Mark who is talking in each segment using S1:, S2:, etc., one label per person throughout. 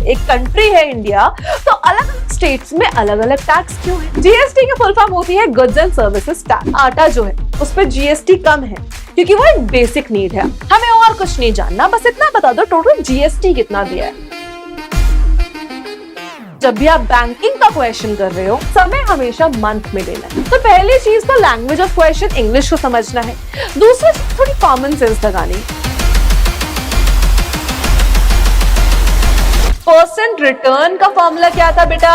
S1: एक कंट्री है इंडिया, तो अलग अलग स्टेट्स में अलग अलग टैक्स क्यों है? जीएसटी की फुल फॉर्म होती है गुड्स एंड सर्विसेज टैक्स। आटा जो है उस पर जीएसटी कम है क्योंकि वो एक बेसिक नीड है। हमें और कुछ नहीं जानना, बस इतना बता दो टोटल जीएसटी कितना दिया है। जब भी आप बैंकिंग का क्वेश्चन कर रहे हो, समय हमेशा मंथ में लेना है। तो पहली चीज तो लैंग्वेज ऑफ क्वेश्चन इंग्लिश को समझना है। दूसरी चीज थोड़ी कॉमन सेंस लगानी। परसेंट रिटर्न का फॉर्मूला क्या था बेटा?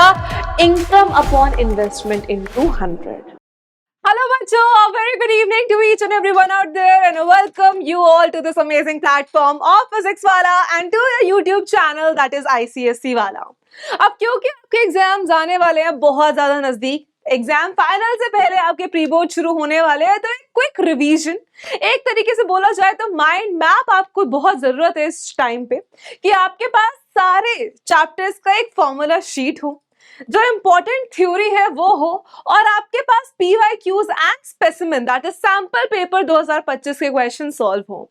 S1: Income upon investment into 100। Hello बच्चों, a very good evening to each and everyone out there and welcome you all to this amazing platform of Physics Wala and to your YouTube channel that is ICSE वाला। अब क्योंकि आपके exams आने वाले हैं बहुत ज्यादा नजदीक, एग्जाम फाइनल से पहले आपके प्री बोर्ड शुरू होने वाले हैं, तो एक क्विक रिवीजन, एक तरीके से बोला जाए तो माइंड मैप आपको बहुत जरूरत है इस टाइम पे कि आपके पास सारे चैप्टर्स का एक फॉर्मूला शीट हो, जो इंपॉर्टेंट थ्योरी है वो हो, और आपके पास PYQs and specimen that is sample paper 2025 के क्वेश्चन सॉल्व हो।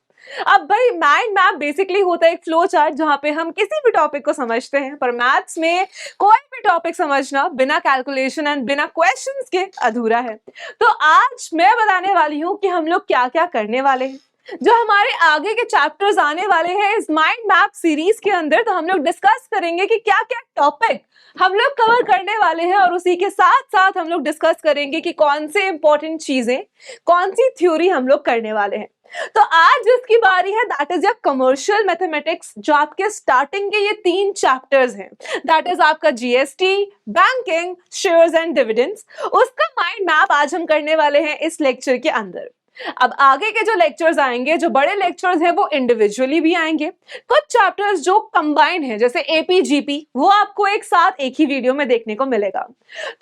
S1: अब भाई माइंड मैप बेसिकली होता है एक फ्लो चार्ट जहां पे हम किसी भी टॉपिक को समझते हैं, पर मैथ्स में कोई भी टॉपिक समझना बिना कैलकुलेशन एंड बिना क्वेश्चंस के अधूरा है। तो आज मैं बताने वाली हूं कि हम लोग क्या क्या करने वाले हैं, जो हमारे आगे के चैप्टर्स आने वाले हैं इस माइंड मैप सीरीज के अंदर। तो हम लोग डिस्कस करेंगे कि क्या क्या टॉपिक हम लोग कवर करने वाले हैं, और उसी के साथ साथ हम लोग डिस्कस करेंगे कि कौन से इंपॉर्टेंट चीजें, कौन सी थ्योरी हम लोग करने वाले हैं। तो आज जिसकी बारी है that is your commercial mathematics, जो आपके स्टार्टिंग के ये 3 चैप्टर्स हैं, दैट इज आपका GST, banking, shares and dividends. उसका माइंड मैप आज हम करने वाले हैं इस लेक्चर के अंदर। अब आगे के जो लेक्चर्स आएंगे, जो बड़े लेक्चर्स हैं, वो इंडिविजुअली भी आएंगे। कुछ चैप्टर्स जो कंबाइंड हैं जैसे एपीजीपी, वो आपको एक साथ एक ही वीडियो में देखने को मिलेगा।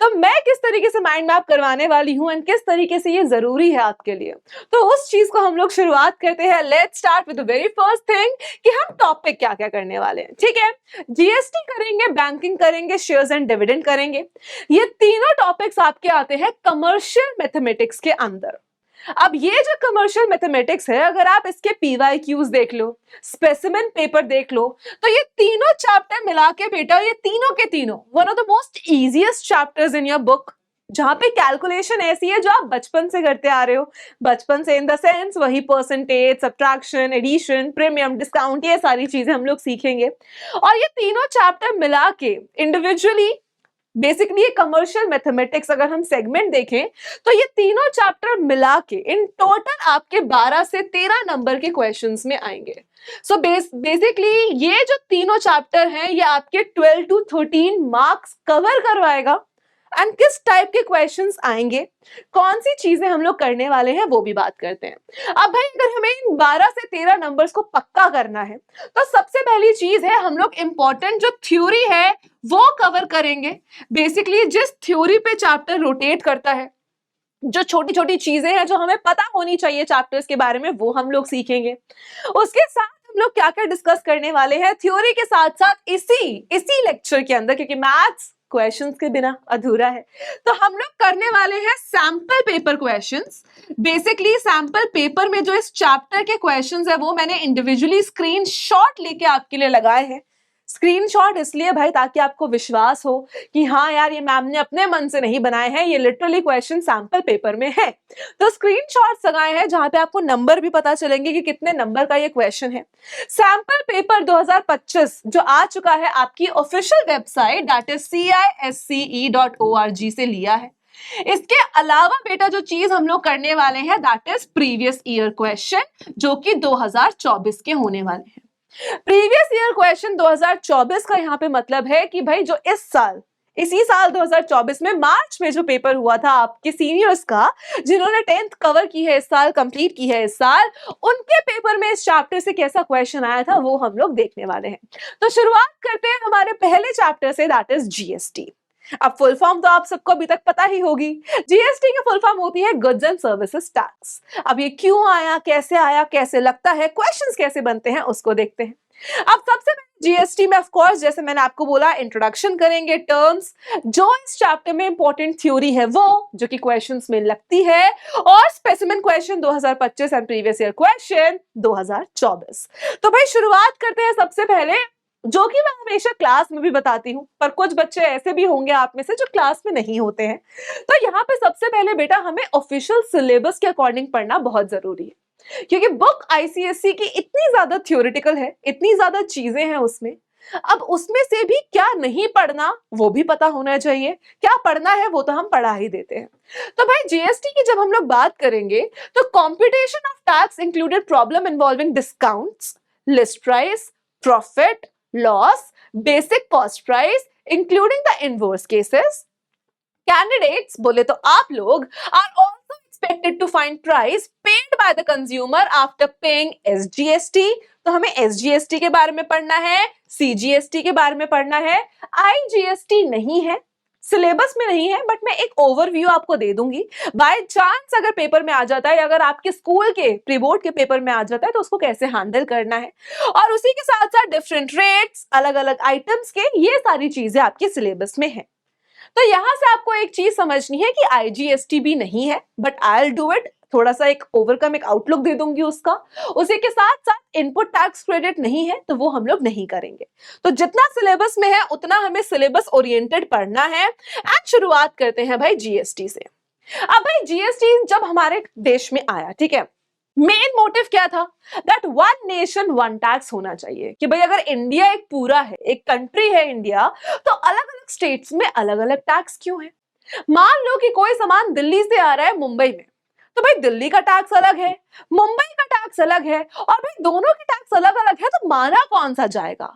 S1: तो मैं किस तरीके से माइंड मैप करवाने वाली हूं एंड किस तरीके से ये जरूरी है आपके लिए, तो उस चीज को हम लोग शुरुआत करते हैं। Let's start with the very first thing कि हम टॉपिक क्या क्या करने वाले हैं। ठीक है, जीएसटी करेंगे, बैंकिंग करेंगे, शेयर्स एंड डिविडेंड करेंगे। ये तीनों टॉपिक्स आपके आते हैं कमर्शियल मैथमेटिक्स के अंदर। अब ये जो कमर्शियल मैथमेटिक्स है, अगर आप इसके PYQs देख लो, स्पेसिमेन पेपर देख लो, तो ये तीनों चैप्टर मिला के बेटा, ये तीनों के तीनों one of the most easiest chapters in your book, जहां पे कैलकुलेशन ऐसी है जो आप बचपन से करते आ रहे हो। बचपन से इन द सेंस वही percentage, subtraction, addition, premium, discount, ये सारी चीजें हम लोग सीखेंगे। और ये तीनों चैप्टर मिला के इंडिविजुअली बेसिकली ये कमर्शियल मैथमेटिक्स, अगर हम सेगमेंट देखें तो ये तीनों चैप्टर मिला के इन टोटल आपके 12 से 13 नंबर के क्वेश्चंस में आएंगे। सो बेसिकली ये जो तीनों चैप्टर हैं, ये आपके 12 to 13 मार्क्स कवर करवाएगा। एंड किस टाइप के क्वेश्चंस आएंगे, कौन सी चीजें हम लोग करने वाले हैं, वो भी बात करते हैं। अब भाई अगर हमें इन 12 से 13 नंबर्स को पक्का करना है, तो सबसे पहली चीज है हम लोग इंपॉर्टेंट जो थ्योरी है वो कवर करेंगे। बेसिकली जिस थ्योरी पे चैप्टर रोटेट करता है, जो छोटी छोटी चीजें हैं जो हमें पता होनी चाहिए चैप्टर्स के बारे में, वो हम लोग सीखेंगे। उसके साथ हम लोग क्या क्या डिस्कस करने वाले हैं थ्योरी के साथ साथ इसी लेक्चर के अंदर, क्योंकि मैथ्स क्वेश्चंस के बिना अधूरा है, तो हम लोग करने वाले हैं sample paper questions. Basically sample paper में जो इस चैप्टर के क्वेश्चंस है वो मैंने इंडिविजुअली स्क्रीनशॉट लेके आपके लिए लगाए हैं। स्क्रीनशॉट इसलिए भाई ताकि आपको विश्वास हो कि हाँ यार ये मैम ने अपने मन से नहीं बनाए हैं, ये लिटरली क्वेश्चन सैंपल पेपर में है। तो स्क्रीनशॉट्स लगाए हैं जहां पे आपको नंबर भी पता चलेंगे कि कितने नंबर का ये क्वेश्चन है। सैंपल पेपर 2025 जो आ चुका है आपकी official website that is CISCE.org से लिया है। इसके अलावा बेटा जो चीज हम लोग करने वाले हैं that is previous year question, जो कि 2024 के होने वाले हैं। प्रीवियस ईयर क्वेश्चन 2024 का यहाँ पे मतलब है कि भाई जो इसी साल 2024 में मार्च में जो पेपर हुआ था आपके सीनियर्स का, जिन्होंने 10th कवर की है इस साल, कंप्लीट की है इस साल, उनके पेपर में इस चैप्टर से कैसा क्वेश्चन आया था वो हम लोग देखने वाले हैं। तो शुरुआत करते हैं हमारे पहले chapter say that is GST. अब फुल फॉर्म तो आप सबको अभी तक पता ही होगी। जीएसटी की फुल फॉर्म होती है गुड्स एंड सर्विसेज टैक्स। अब ये क्यों आया, कैसे लगता है, क्वेश्चंस कैसे बनते हैं, उसको देखते हैं। अब सबसे पहले जीएसटी में ऑफ कोर्स जैसे मैंने आपको बोला इंट्रोडक्शन करेंगे, टर्म्स, जो इस चैप्टर में इंपॉर्टेंट थ्योरी है वो जो कि क्वेश्चंस में लगती है, और specimen question 2025 and previous year question 2024। तो भाई शुरुआत करते हैं सबसे पहले जो कि मैं हमेशा क्लास में भी बताती हूँ, पर कुछ बच्चे ऐसे भी होंगे आप में से जो क्लास में नहीं होते हैं। तो यहाँ पे सबसे पहले बेटा हमें ऑफिशियल सिलेबस के अकॉर्डिंग पढ़ना बहुत जरूरी है, क्योंकि बुक आईसीएसई की इतनी ज्यादा थ्योरेटिकल है, इतनी ज्यादा चीजें हैं उसमें। अब उसमें से भी क्या नहीं पढ़ना वो भी पता होना चाहिए, क्या पढ़ना है वो तो हम पढ़ा ही देते हैं। तो भाई जीएसटी की जब हम लोग बात करेंगे तो competition of tax included problem involving discounts, list price, profit, loss, basic cost price including the inverse cases. Candidates बोले तो आप लोग are also expected to find price paid by the consumer after paying SGST. तो हमें SGST के बारे में पढ़ना है, सीजीएसटी के बारे में पढ़ना है, आईजीएसटी नहीं है, सिलेबस में नहीं है, बट मैं एक ओवरव्यू आपको दे दूंगी। बाय चांस अगर पेपर में आ जाता है, अगर आपके स्कूल के प्री बोर्ड के पेपर में आ जाता है तो उसको कैसे हैंडल करना है, और उसी के साथ साथ डिफरेंट रेट्स, अलग अलग आइटम्स के, ये सारी चीजें आपके सिलेबस में है। तो यहां से आपको एक चीज समझनी है कि आईजीएसटी भी नहीं है, but I will do it, थोड़ा सा एक ओवरकम, एक आउटलुक दे दूंगी उसका। उसी के साथ साथ इनपुट टैक्स क्रेडिट नहीं है, तो वो हम लोग नहीं करेंगे। तो जितना सिलेबस में है उतना हमें सिलेबस ओरिएंटेड पढ़ना है। एंड शुरुआत करते हैं भाई जीएसटी से। अब भाई जीएसटी जब हमारे देश में आया, ठीक है, मेन मोटिव क्या था, that one nation one tax होना चाहिए, कि भाई अगर इंडिया एक पूरा है, एक कंट्री है इंडिया, तो अलग अलग स्टेट्स में अलग अलग टैक्स क्यों है। मान लो कि कोई सामान दिल्ली से आ रहा है मुंबई में, तो भाई दिल्ली का टैक्स अलग है, मुंबई का टैक्स अलग है, और भाई दोनों के टैक्स अलग अलग है, तो माना कौन सा जाएगा।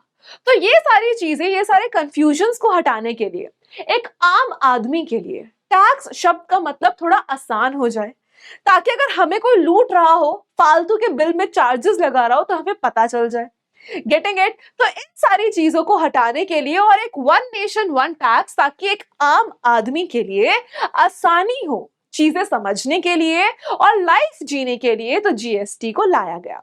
S1: तो ये सारी चीजें, ये सारे कंफ्यूजन्स को हटाने के लिए, एक आम आदमी के लिए टैक्स शब्द का मतलब थोड़ा आसान हो जाए, ताकि अगर हमें कोई लूट रहा हो, फालतू के बिल में चार्जेस लगा रहा हो, तो हमें पता चल जाए। Getting it? तो इन सारी चीजों को हटाने के लिए और एक वन नेशन वन टैक्स, ताकि एक आम आदमी के लिए आसानी हो चीजें समझने के लिए और लाइफ जीने के लिए, तो जीएसटी को लाया गया।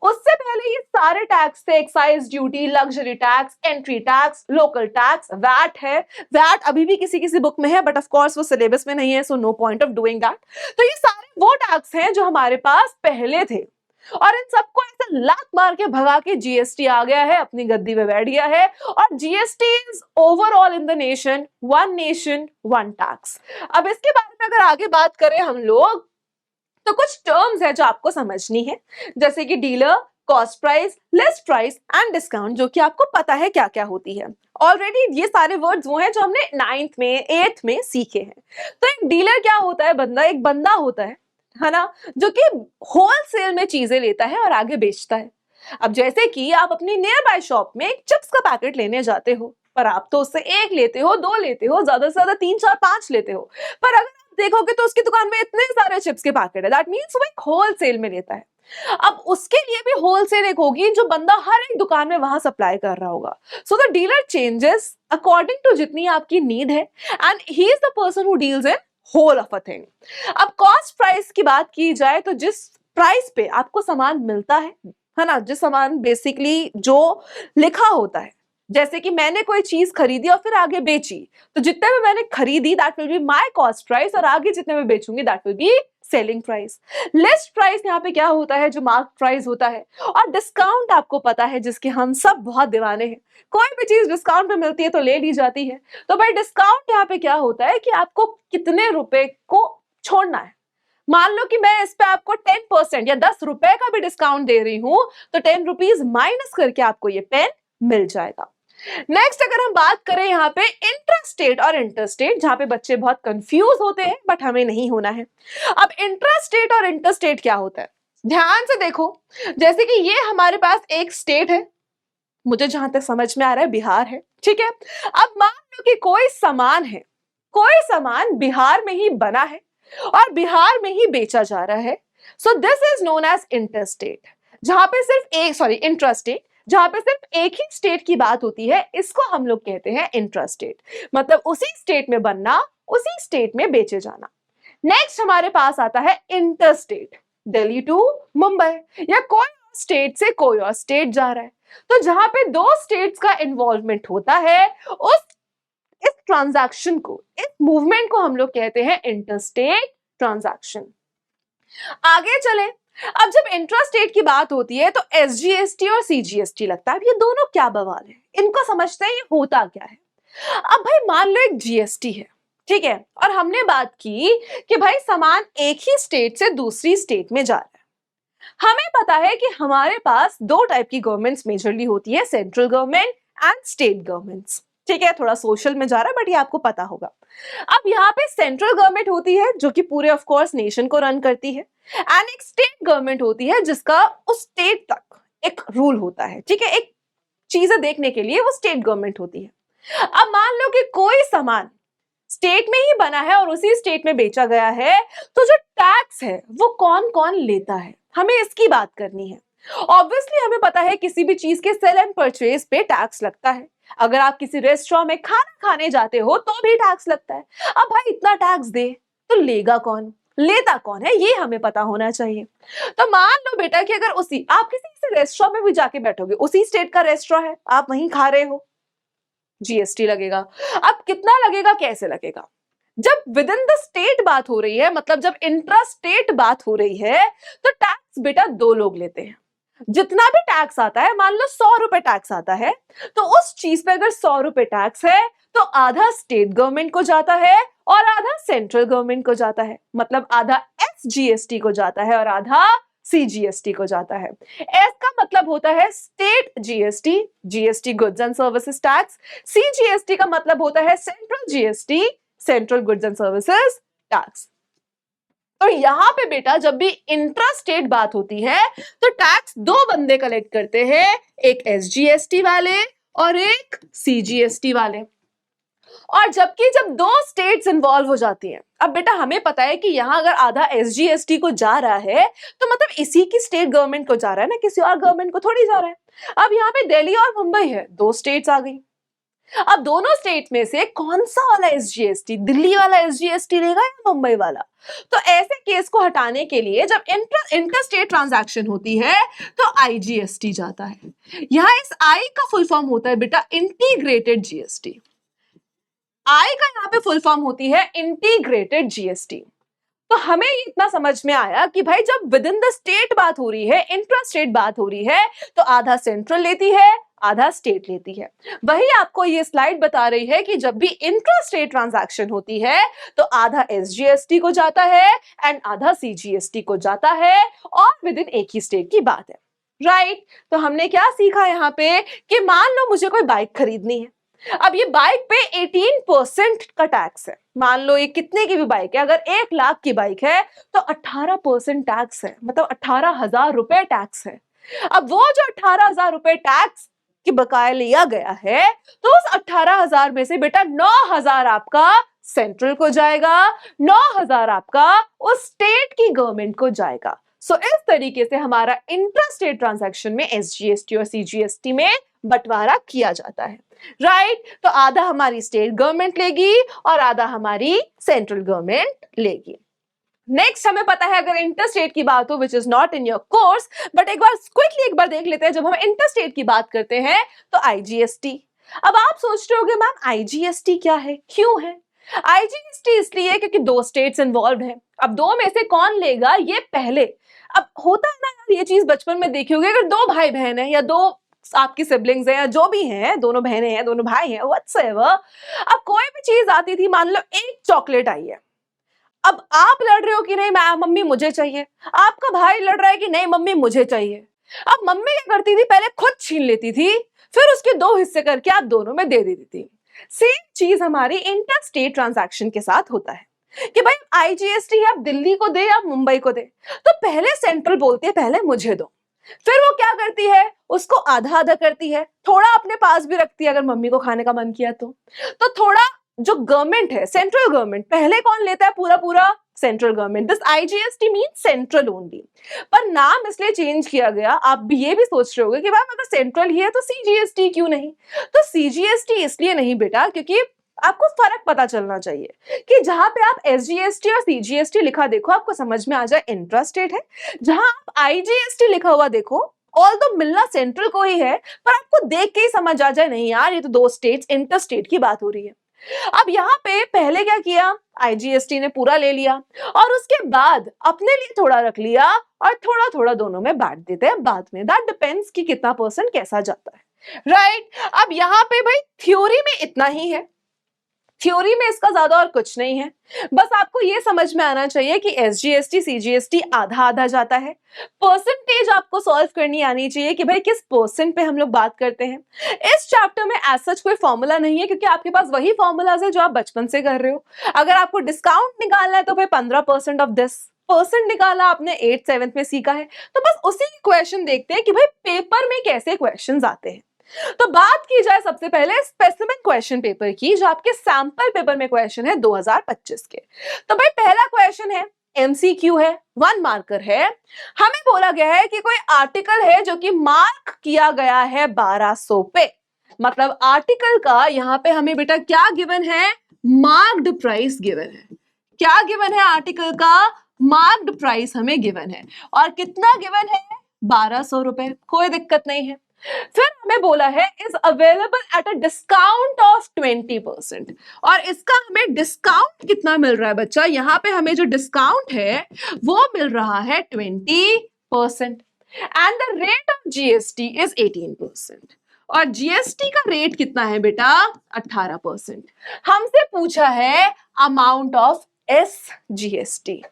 S1: उससे पहले ये सारे टैक्स थे, excise duty, luxury tax, entry tax, local tax, VAT है। वैट अभी भी किसी किसी बुक में है, बट ऑफ कोर्स वो सिलेबस में नहीं है, so no point of doing that. तो ये सारे वो टैक्स हैं जो हमारे पास पहले थे, और इन सबको ऐसे लात मार के भगा के जीएसटी आ गया है, अपनी गद्दी पे बैठ गया है। और GST is overall in the nation one tax. अब इसके बारे में अगर आगे बात करें हम लोग, तो कुछ टर्म्स है जो आपको समझनी है, जैसे कि dealer, cost price, list price and discount, जो कि आपको पता है क्या क्या होती है ऑलरेडी। ये सारे वर्ड्स वो हैं जो हमने 9th में 8th में सीखे हैं। तो एक डीलर क्या होता है, बंदा, एक बंदा होता है ना, जो कि होलसेल में चीजें लेता है और आगे बेचता है। अब जैसे कि आप अपनी नियर बाय शॉप में एक चिप्स का पैकेट लेने जाते हो, पर आप तो उससे एक लेते हो, दो लेते हो, ज्यादा से ज्यादा 3 4 5 लेते हो, पर अगर आप देखोगे तो उसकी दुकान में इतने सारे चिप्स के पैकेट है, दैट मींस वो एक होलसेल में लेता है। अब उसके लिए भी होलसेल एक होगी जो बंदा हर एक दुकान में वहां सप्लाई कर रहा होगा। So the dealer changes according to जितनी आपकी नीड है, and he is the person who deals in whole of a thing. अब कॉस्ट प्राइस की बात की जाए तो जिस प्राइस पे आपको सामान मिलता है ना, जिस सामान बेसिकली जो लिखा होता है, जैसे कि मैंने कोई चीज खरीदी और फिर आगे बेची, तो जितने में मैंने खरीदी that will be my cost price, और आगे जितने में बेचूंगी that will be selling price. List price यहाँ पे क्या होता है, जो मार्क प्राइस होता है। और डिस्काउंट आपको पता है, जिसके हम सब बहुत दीवाने हैं, कोई भी चीज डिस्काउंट में मिलती है तो ले ली जाती है। तो भाई डिस्काउंट यहाँ पे क्या होता है कि आपको कितने रुपए को छोड़ना है। मान लो कि मैं इस पे आपको 10% या 10 रुपए का भी डिस्काउंट दे रही हूं, तो 10 रुपीज माइनस करके आपको ये पेन मिल जाएगा। नेक्स्ट अगर हम बात करें यहाँ पे इंट्रास्टेट और इंटरस्टेट, जहां पे बच्चे बहुत कंफ्यूज होते हैं, बट हमें नहीं होना है। अब इंट्रास्टेट और इंटरस्टेट क्या होता है, ध्यान से देखो। जैसे कि ये हमारे पास एक स्टेट है, मुझे जहां तक समझ में आ रहा है बिहार है, ठीक है। अब मान लो कि कोई सामान है, कोई सामान बिहार में ही बना है और बिहार में ही बेचा जा रहा है, so this is known as interstate. जहां पे सिर्फ एक, सॉरी इंट्रास्टेट, जहां पे सिर्फ एक ही स्टेट की बात होती है, इसको हम लोग कहते हैं इंट्रास्टेट, मतलब उसी स्टेट में बनना, उसी स्टेट में बेचे जाना। नेक्स्ट हमारे पास आता है इंटरस्टेट, दिल्ली टू मुंबई, या कोई स्टेट से कोई और स्टेट जा रहा है, तो जहां पे दो स्टेट्स का इन्वॉल्वमेंट होता है, उस इस ट्रांजैक्शन को, इस मूवमेंट को हम लोग कहते हैं इंटरस्टेट ट्रांजैक्शन। आगे चलें, अब जब इंट्रास्टेट की बात होती है तो एसजीएसटी और सीजीएसटी लगता है। अब ये दोनों क्या बवाल है, इनको समझते हैं ये होता क्या है। अब भाई मान लो एक जीएसटी है, ठीक है, और हमने बात की कि भाई सामान एक ही स्टेट से दूसरी स्टेट में जा रहा है। हमें पता है कि हमारे पास दो टाइप की गवर्नमेंट्स मेजरली होती है, central government and state governments. ठीक है, थोड़ा सोशल में जा रहा है बट ये आपको पता होगा। अब यहाँ पे सेंट्रल गवर्नमेंट होती है जो कि पूरे ऑफ कोर्स नेशन को रन करती है, एंड एक स्टेट गवर्नमेंट होती है जिसका उस स्टेट तक एक रूल होता है। ठीक है, एक चीजें देखने के लिए वो स्टेट गवर्नमेंट होती है। अब मान लो कि कोई सामान स्टेट में ही बना है और उसी स्टेट में बेचा गया है, तो जो टैक्स है वो कौन कौन लेता है, हमें इसकी बात करनी है। ऑब्वियसली हमें पता है किसी भी चीज के सेल एंड परचेज पे टैक्स लगता है। अगर आप किसी रेस्टोरेंट में खाना खाने जाते हो तो भी टैक्स लगता है। अब भाई इतना टैक्स दे तो लेगा कौन, लेता कौन है, ये हमें पता होना चाहिए। तो मान लो बेटा कि अगर उसी आप किसी रेस्टोरेंट में भी जाके बैठोगे, उसी स्टेट का रेस्टोरेंट है, आप वहीं खा रहे हो, जीएसटी लगेगा। अब कितना लगेगा, कैसे लगेगा? जब विद इन द स्टेट बात हो रही है, मतलब जब इंट्रा स्टेट बात हो रही है, तो टैक्स बेटा दो लोग लेते हैं। जितना भी टैक्स आता है, मान लो 100 रुपए टैक्स आता है, तो उस चीज पे अगर 100 रुपए टैक्स है तो आधा स्टेट गवर्नमेंट को जाता है और आधा सेंट्रल गवर्नमेंट को जाता है। मतलब आधा एसजीएसटी को जाता है और आधा सीजीएसटी को जाता है। एस का मतलब होता है state GST, GST goods and services tax. CGST का मतलब होता है central GST, central goods and services tax. तो यहां पे बेटा जब भी इंट्रा स्टेट बात होती है तो टैक्स दो बंदे कलेक्ट करते हैं, एक एसजीएसटी वाले और एक सीजीएसटी वाले। और जबकि जब दो स्टेट्स इन्वॉल्व हो जाती हैं, अब बेटा हमें पता है कि यहां अगर आधा एसजीएसटी को जा रहा है तो मतलब इसी की स्टेट गवर्नमेंट को जा रहा है ना, किसी और गवर्नमेंट को थोड़ी जा रहा है। अब यहाँ पे दिल्ली और मुंबई है, दो स्टेट्स आ गई। अब दोनों स्टेट में से कौन सा वाला एसजीएसटी, दिल्ली वाला एसजीएसटी लेगा या मुंबई वाला? तो ऐसे केस को हटाने के लिए जब इंटर स्टेट ट्रांजैक्शन होती है तो आईजीएसटी जाता है। यहाँ इस आई का फुल फॉर्म होता है बेटा इंटीग्रेटेड जीएसटी। आई का यहाँ पे फुल फॉर्म होती है इंटीग्रेटेड जीएसटी। तो हमें ये इतना समझ में आया कि भाई जब विद इन द स्टेट बात हो रही है, इंट्रा स्टेट बात हो रही है, तो आधा सेंट्रल लेती है, आधा स्टेट लेती है। वही आपको ये स्लाइड बता रही है कि जब भी इंट्रा स्टेट ट्रांजैक्शन होती है तो आधा एसजीएसटी को जाता है एंड आधा सीजीएसटी को जाता है, और विद इन एक ही स्टेट की बात है, राइट? तो हमने क्या सीखा यहाँ पे कि मान लो मुझे कोई बाइक खरीदनी है। अब ये बाइक पे 18% का टैक्स है। मान लो ये कितने की भी बाइक है, अगर 1 लाख की बाइक है तो 18% टैक्स है, मतलब 18,000 रुपए टैक्स है। अब वो जो 18,000 रुपए टैक्स की बकाया लिया गया है, तो उस 18,000 में से बेटा 9,000 आपका सेंट्रल को जाएगा, 9,000 आपका उस स्टेट की गवर्नमेंट को जाएगा। सो इस तरीके से हमारा इंट्रा स्टेट ट्रांजैक्शन में एसजीएसटी और सीजीएसटी में बंटवारा किया जाता है, राइट? तो आधा हमारी स्टेट गवर्नमेंट लेगी और आधा हमारी सेंट्रल गवर्नमेंट लेगी। नेक्स्ट हमें पता है अगर इंटरस्टेट की बात हो, which is not in your course, but एक बार क्विकली एक बार देख लेते हैं। जब हम इंटरस्टेट की बात करते हैं तो आईजीएसटी। अब आप सोच रहे होगे मैम आईजीएसटी क्या है, क्यों है? आईजीएसटी इसलिए क्योंकि दो स्टेट्स इन्वॉल्व हैं। अब दो में से कौन लेगा ये पहले, अब होता है ना यार, ये चीज बचपन में देखी होगी, अगर दो भाई बहन है या दो आपकी सिबलिंग्स हैं या जो भी हैं, दोनों बहनें हैं, दोनों भाई हैं, व्हाटसएवर, अब कोई भी चीज आती थी, मान लो एक चॉकलेट आई है, अब आप लड़ रहे हो कि नहीं मैं मम्मी मुझे चाहिए, आपका भाई लड़ रहा है कि नहीं मम्मी मुझे चाहिए। अब मम्मी क्या करती थी, पहले खुद छीन लेती थी, फिर उसके दो हिस्से करके आप दोनों में दे देती थी। सेम चीज हमारी इंटर स्टेट ट्रांजैक्शन के साथ होता है कि भाई आईजीएसटी है, आप दिल्ली को दे या मुंबई को दे, तो पहले सेंट्रल बोलती है पहले मुझे दो, फिर वो क्या करती है उसको आधा आधा करती है, थोड़ा अपने पास भी रखती है अगर मम्मी को खाने का मन किया तो थोड़ा जो गवर्नमेंट है सेंट्रल गवर्नमेंट पहले कौन लेता है, पूरा पूरा central government. This IGST means central only, पर नाम इसलिए चेंज किया गया। आप भी ये भी सोच रहे होगे कि मैम अगर सेंट्रल ही है तो सीजीएसटी क्यों नहीं? तो सीजीएसटी इसलिए नहीं बेटा क्योंकि आपको फर्क पता चलना चाहिए कि जहां पे आप एसजीएसटी और सीजीएसटी लिखा देखो आपको समझ में आ जाए इंट्रा स्टेट है, जहां आप आईजीएसटी लिखा हुआ देखो ऑल दो मिलना सेंट्रल को ही है, पर आपको देख के ही समझ आ जाए नहीं यार ये तो दो स्टेट्स इंटर स्टेट की बात हो रही है। अब यहाँ पे पहले क्या किया, आईजीएसटी ने पूरा ले लिया और उसके बाद अपने लिए थोड़ा रख लिया और थोड़ा थोड़ा दोनों में बांट देते हैं बाद में, दैट डिपेंड्स कि कितना परसेंट कैसा जाता है। राइट। अब यहाँ पे भाई थ्योरी में इतना ही है, थ्योरी में इसका ज्यादा और कुछ नहीं है। बस आपको ये समझ में आना चाहिए कि एसजीएसटी सीजीएसटी आधा आधा जाता है। परसेंटेज आपको सॉल्व करनी आनी चाहिए कि भाई किस परसेंट पे हम लोग बात करते हैं। इस चैप्टर में एज सच कोई फॉर्मूला नहीं है, क्योंकि आपके पास वही फॉर्मूलाज है जो आप बचपन से कर रहे हो। अगर आपको डिस्काउंट निकालना है तो भाई 15% ऑफ दिस परसेंट निकाला आपने 8th 7th में सीखा है, तो बस उसी क्वेश्चन देखते हैं कि भाई पेपर में कैसे क्वेश्चंस आते हैं। तो बात की जाए सबसे पहले स्पेसिफिक क्वेश्चन पेपर की, जो आपके सैंपल पेपर में क्वेश्चन है 2025 के। तो भाई पहला क्वेश्चन है, एमसीक्यू है, 1 मार्कर है। हमें बोला गया है कि कोई आर्टिकल है जो कि मार्क किया गया है 1200 पे, मतलब आर्टिकल का यहाँ पे हमें बेटा क्या गिवन है, मार्क्ड प्राइस गिवन है। क्या गिवन है, आर्टिकल का मार्क्ड प्राइस हमें गिवन है, और कितना गिवन है, 1200 रुपए। कोई दिक्कत नहीं है। फिर हमें बोला है is available at a discount of 20%, और इसका हमें डिस्काउंट कितना मिल रहा है बच्चा, यहाँ पे हमें जो डिस्काउंट है वो मिल रहा है 20%, and the rate of GST is 18%, और जीएसटी का रेट कितना है बेटा, 18%। हमसे पूछा है अमाउंट ऑफ एसजीएसटी।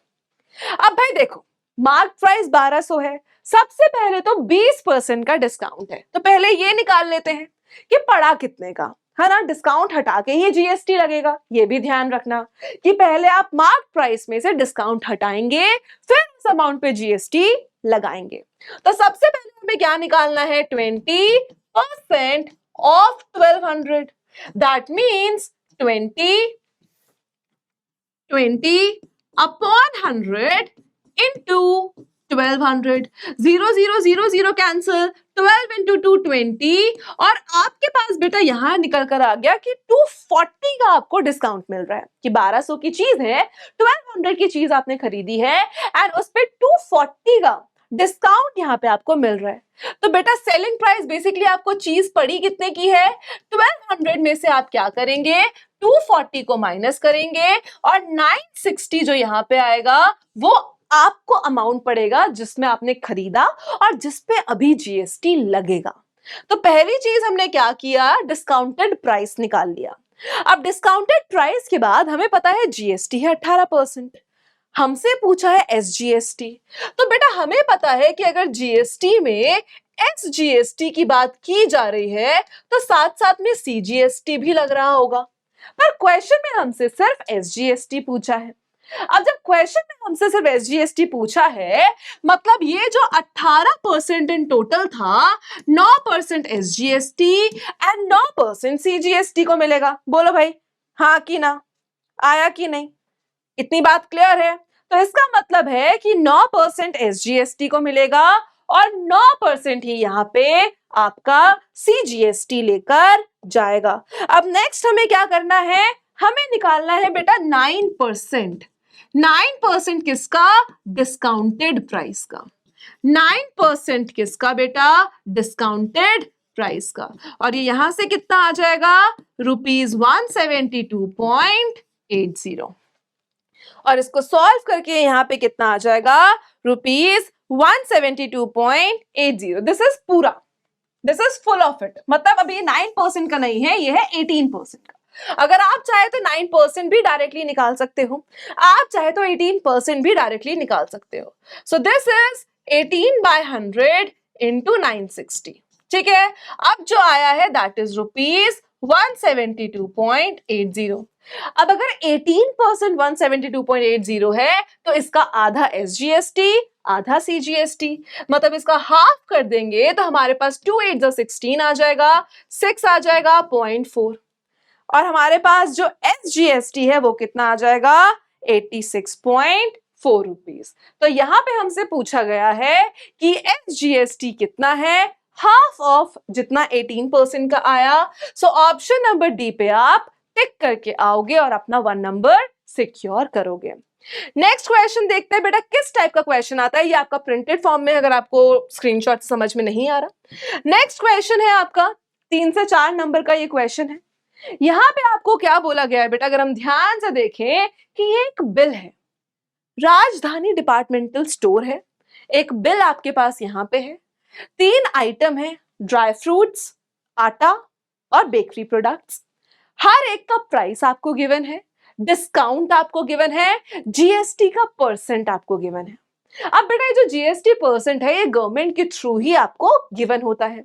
S1: अब भाई देखो, मार्क प्राइस 1200 है, सबसे पहले तो 20% का डिस्काउंट है, तो पहले ये निकाल लेते हैं कि पड़ा कितने का, है ना। डिस्काउंट हटा के ही जीएसटी लगेगा, ये भी ध्यान रखना कि पहले आप मार्क प्राइस में से डिस्काउंट हटाएंगे, फिर उस अमाउंट पे जीएसटी लगाएंगे। तो सबसे पहले हमें क्या निकालना है, 20% of 1200, that means 20 upon 100 into 1200, 0 0 0 0 cancel, 12 into 2 20, और आपके पास बेटा यहां निकल कर आ गया कि 240 का आपको डिस्काउंट मिल रहा है, कि 1200 की चीज है, 1200 की चीज आपने खरीदी है, एंड उस पे 240 का डिस्काउंट यहाँ पे आपको मिल रहा है। तो बेटा सेलिंग प्राइस बेसिकली आपको चीज पड़ी कितने की है, 1200 में से आप क्या करेंगे, 240 को माइनस करेंगे, और 960 जो यहाँ पे आएगा वो आपको अमाउंट पड़ेगा जिसमें आपने खरीदा और जिसपे अभी जीएसटी लगेगा। तो पहली चीज हमने क्या किया, डिस्काउंटेड प्राइस निकाल लिया। अब डिस्काउंटेड प्राइस के बाद हमें पता है जीएसटी है 18%, हमसे पूछा है एसजीएसटी। तो बेटा हमें पता है कि अगर जीएसटी में एसजीएसटी की बात की जा रही है तो साथ साथ में सीजीएसटी भी लग रहा होगा, पर क्वेश्चन में हमसे सिर्फ एसजीएसटी पूछा है। अब जब क्वेश्चन में हमसे सिर्फ एसजीएसटी पूछा है, मतलब ये जो 18% इन टोटल था, 9% एसजीएसटी एंड 9% सीजीएसटी को मिलेगा। बोलो भाई हाँ कि ना, आया कि नहीं, इतनी बात क्लियर है। तो इसका मतलब है कि 9% एसजीएसटी को मिलेगा और 9% ही यहाँ पे आपका सीजीएसटी लेकर जाएगा। अब नेक्स्ट हमें क्या करना है, हमें निकालना है बेटा 9%। 9% किसका, डिस्काउंटेड प्राइस का। 9% किसका बेटा, डिस्काउंटेड प्राइस का। और ये यहां से कितना आ जाएगा, ₹172.80, और इसको सॉल्व करके यहाँ पे कितना आ जाएगा, ₹172.80। दिस इज पूरा, this is full of it, मतलब अभी ये 9% का नहीं है, ये है 18% का। अगर आप चाहे तो 9% भी डायरेक्टली निकाल सकते हो, आप चाहे तो 18% भी डायरेक्टली निकाल सकते हो। सो दिस इज 18/100 into 960, ठीक है। अब जो आया है दैट इज ₹172.80। अब अगर 18% 172.80 है तो इसका आधा एसजीएसटी आधा सीजीएसटी, मतलब इसका हाफ कर देंगे तो हमारे पास 2 8 16 आ जाएगा, 6 आ जाएगा 0.4, और हमारे पास जो एसजीएसटी है वो कितना आ जाएगा, 86.4 रुपीज। तो यहाँ पे हमसे पूछा गया है कि एसजीएसटी कितना है, हाफ ऑफ जितना 18% का आया। सो ऑप्शन नंबर डी पे आप टिक करके आओगे और अपना 1 नंबर सिक्योर करोगे। नेक्स्ट क्वेश्चन देखते हैं बेटा किस टाइप का क्वेश्चन आता है, ये आपका प्रिंटेड फॉर्म में, अगर आपको स्क्रीनशॉट समझ में नहीं आ रहा। नेक्स्ट क्वेश्चन है आपका 3 से 4 नंबर का ये क्वेश्चन है। यहां पे आपको क्या बोला गया है बेटा, अगर हम ध्यान से देखें कि ये एक बिल है, राजधानी डिपार्टमेंटल स्टोर है, एक बिल आपके पास यहां पे है, 3 आइटम है, ड्राई फ्रूट्स, आटा और बेकरी प्रोडक्ट्स, हर एक का प्राइस आपको गिवन है, डिस्काउंट आपको गिवन है, जीएसटी का परसेंट आपको गिवन है। अब बेटा ये जो जीएसटी परसेंट है ये गवर्नमेंट के थ्रू ही आपको गिवन होता है।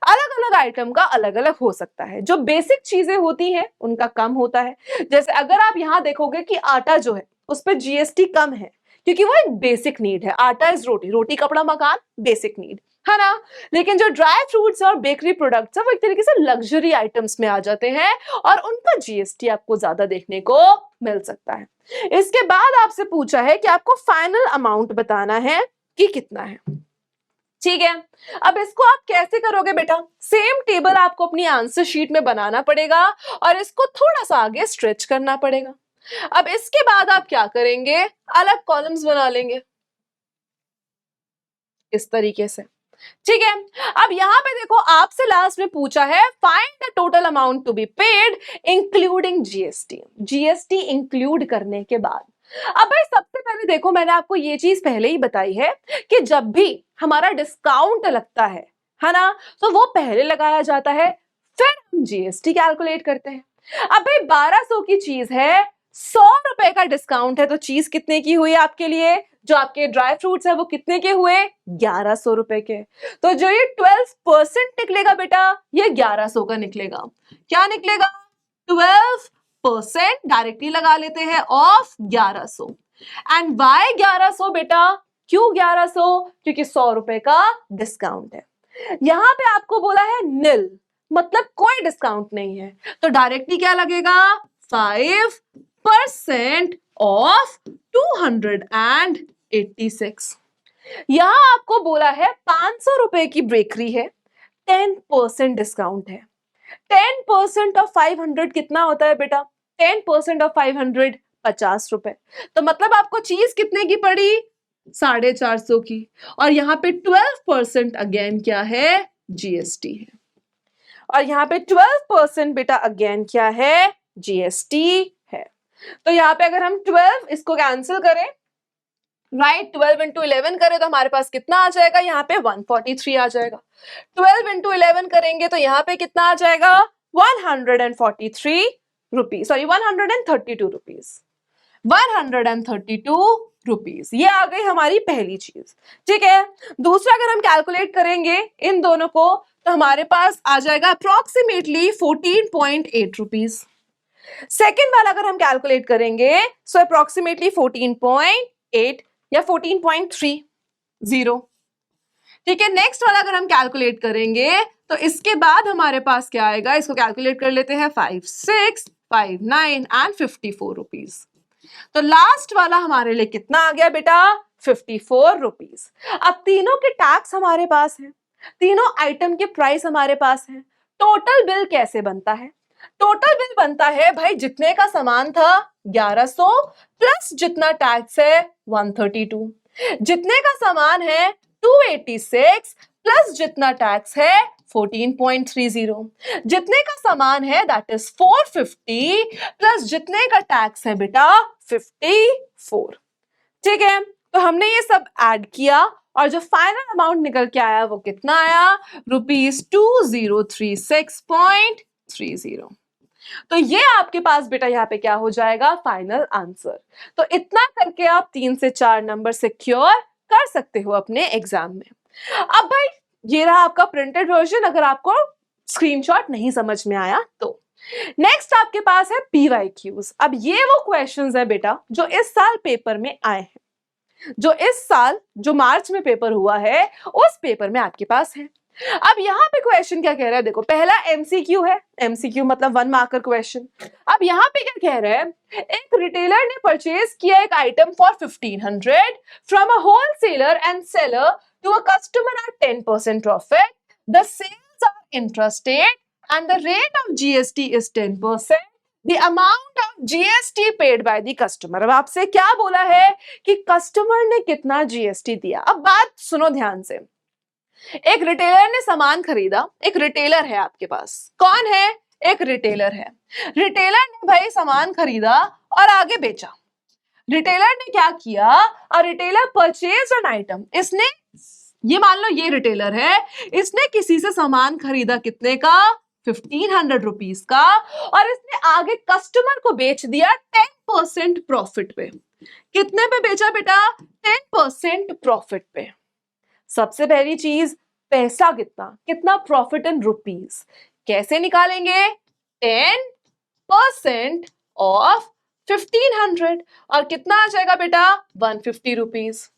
S1: अलग अलग आइटम का अलग अलग हो सकता है, जो बेसिक चीजें होती हैं उनका कम होता है। जैसे अगर आप यहाँ देखोगे कि आटा जो है उस पर जीएसटी कम है, क्योंकि वो एक बेसिक नीड है। आटा इज रोटी, रोटी कपड़ा मकान बेसिक नीड है ना। लेकिन जो ड्राई फ्रूट्स और बेकरी प्रोडक्ट्स है वो एक तरीके से लग्जरी आइटम्स में आ जाते हैं और उनका जीएसटी आपको ज्यादा देखने को मिल सकता है। इसके बाद आपसे पूछा है कि आपको फाइनल अमाउंट बताना है कि कितना है। ठीक है, अब इसको आप कैसे करोगे बेटा? सेम टेबल आपको अपनी आंसर शीट में बनाना पड़ेगा और इसको थोड़ा सा आगे स्ट्रेच करना पड़ेगा। अब इसके बाद आप क्या करेंगे, अलग कॉलम्स बना लेंगे इस तरीके से। ठीक है, अब यहां पे देखो आपसे लास्ट में पूछा है find the total amount to be paid including GST, GST include करने के बाद। अब भाई सबसे पहले देखो मैंने आपको ये चीज पहले ही बताई है कि जब भी हमारा डिस्काउंट लगता है ना, तो वो पहले लगाया जाता है, फिर हम जीएसटी कैलकुलेट करते हैं। अब भाई 1200 की चीज है, 100 रुपए का डिस्काउंट है, तो चीज कितने की हुई आपके लिए? जो आपके ड्राई फ्रूट्स है वो कितने के हुए? 1100 रुपए के। तो जो ये 12% निकलेगा बेटा ये 1100 का निकलेगा। क्या निकलेगा? 12% डायरेक्टली लगा लेते हैं ऑफ 1100। एंड वाई 1100 बेटा? क्यों 1100? क्योंकि 100 रुपए का डिस्काउंट है। यहां पे आपको बोला है निल, मतलब कोई डिस्काउंट नहीं है, तो डायरेक्टली क्या लगेगा? 5% ऑफ 286। यहां आपको बोला है 500 रुपए की बेकरी है, 10% डिस्काउंट है। 10% ऑफ 500 कितना होता है बेटा? 10% ऑफ 500 50 रुपए। तो मतलब आपको चीज कितने की पड़ी? 450 की। और यहाँ पे 12% अगेन क्या है? जीएसटी है। और यहाँ पे 12% बेटा अगेन क्या है? जीएसटी है। तो यहाँ पे अगर हम 12 इसको कैंसिल करें, राइट, 12 इंटू 11 करें तो हमारे पास कितना आ जाएगा? यहाँ पे 143 आ जाएगा। 12 इंटू 11 करेंगे तो यहाँ पे कितना आ जाएगा? 143 रुपीज, सॉरी 132 रुपीज, 132 रुपीज। ये आ गई हमारी पहली चीज। ठीक है, दूसरा अगर हम कैलकुलेट करेंगे इन दोनों को तो हमारे पास आ जाएगा अप्रोक्सीमेटली 14.8 रुपीज। सेकेंड वाला अगर हम कैलकुलेट करेंगे सो अप्रोक्सीमेटली 14.8 या 14.30। ठीक है, नेक्स्ट वाला अगर हम कैलकुलेट करेंगे तो इसके बाद हमारे पास क्या आएगा? इसको कैलकुलेट कर लेते हैं, 5, 6, 5, 9 एंड 54 रुपीज। तो लास्ट वाला हमारे लिए कितना आ गया बेटा? 54 रुपीज। अब तीनों के टैक्स हमारे पास है, तीनों आइटम के प्राइस हमारे पास है। टोटल बिल कैसे बनता है? टोटल बिल बनता है भाई जितने का सामान था 1100 प्लस जितना टैक्स है 132, जितने का सामान है 286 प्लस जितना टैक्स है 14.30, जितने का सामान है दैट इज 450 प्लस जितने का टैक्स है बेटा 54। ठीक है, तो हमने ये सब ऐड किया और जो फाइनल अमाउंट निकल के आया वो कितना आया? ₹2036.30। तो ये आपके पास बेटा यहाँ पे क्या हो जाएगा? Final answer. तो इतना करके आप 3 से 4 नंबर सिक्योर कर सकते हो अपने एग्जाम में। अब भाई ये रहा आपका प्रिंटेड वर्जन, अगर आपको स्क्रीनशॉट नहीं समझ में आया तो। नेक्स्ट आपके पास है पीवाईक्यूज। अब ये वो क्वेश्चंस है बेटा जो इस साल पेपर में आए हैं, जो इस साल जो मार्च में पेपर हुआ है उस पेपर में आपके पास है। अब यहाँ पे क्वेश्चन क्या कह रहा है? देखो पहला एमसीक्यू है, एमसीक्यू मतलब 1 मार्कर क्वेश्चन। अब यहाँ पे क्या कह रहा है? एक रिटेलर ने परचेज किया एक item for 1500 from a wholesaler and seller to a customer at 10% profit. The sales are intrastate and the rate of GST is 10%. The amount of GST paid by the customer. अब आपसे क्या बोला है कि customer ने कितना GST दिया। अब बात सुनो ध्यान से। एक रिटेलर ने सामान खरीदा, एक रिटेलर है आपके पास। कौन है? एक रिटेलर है। रिटेलर ने भाई सामान खरीदा और आगे बेचा। रिटेलर ने क्या किया? और रिटेलर परचेज एन आइटम, इसने ये मान लो ये रिटेलर है, इसने किसी से सामान खरीदा कितने का, 1500 रुपीज का, और इसने आगे कस्टमर को बेच दिया 10% प्रॉफिट पे। कितने पे बेचा बेटा, 10% प्रॉफिट पे। सबसे पहली चीज, पैसा कितना, कितना प्रॉफिट इन रुपीज, कैसे निकालेंगे, 10% ऑफ 1500, और कितना आ जाएगा बेटा, 150 रुपीज।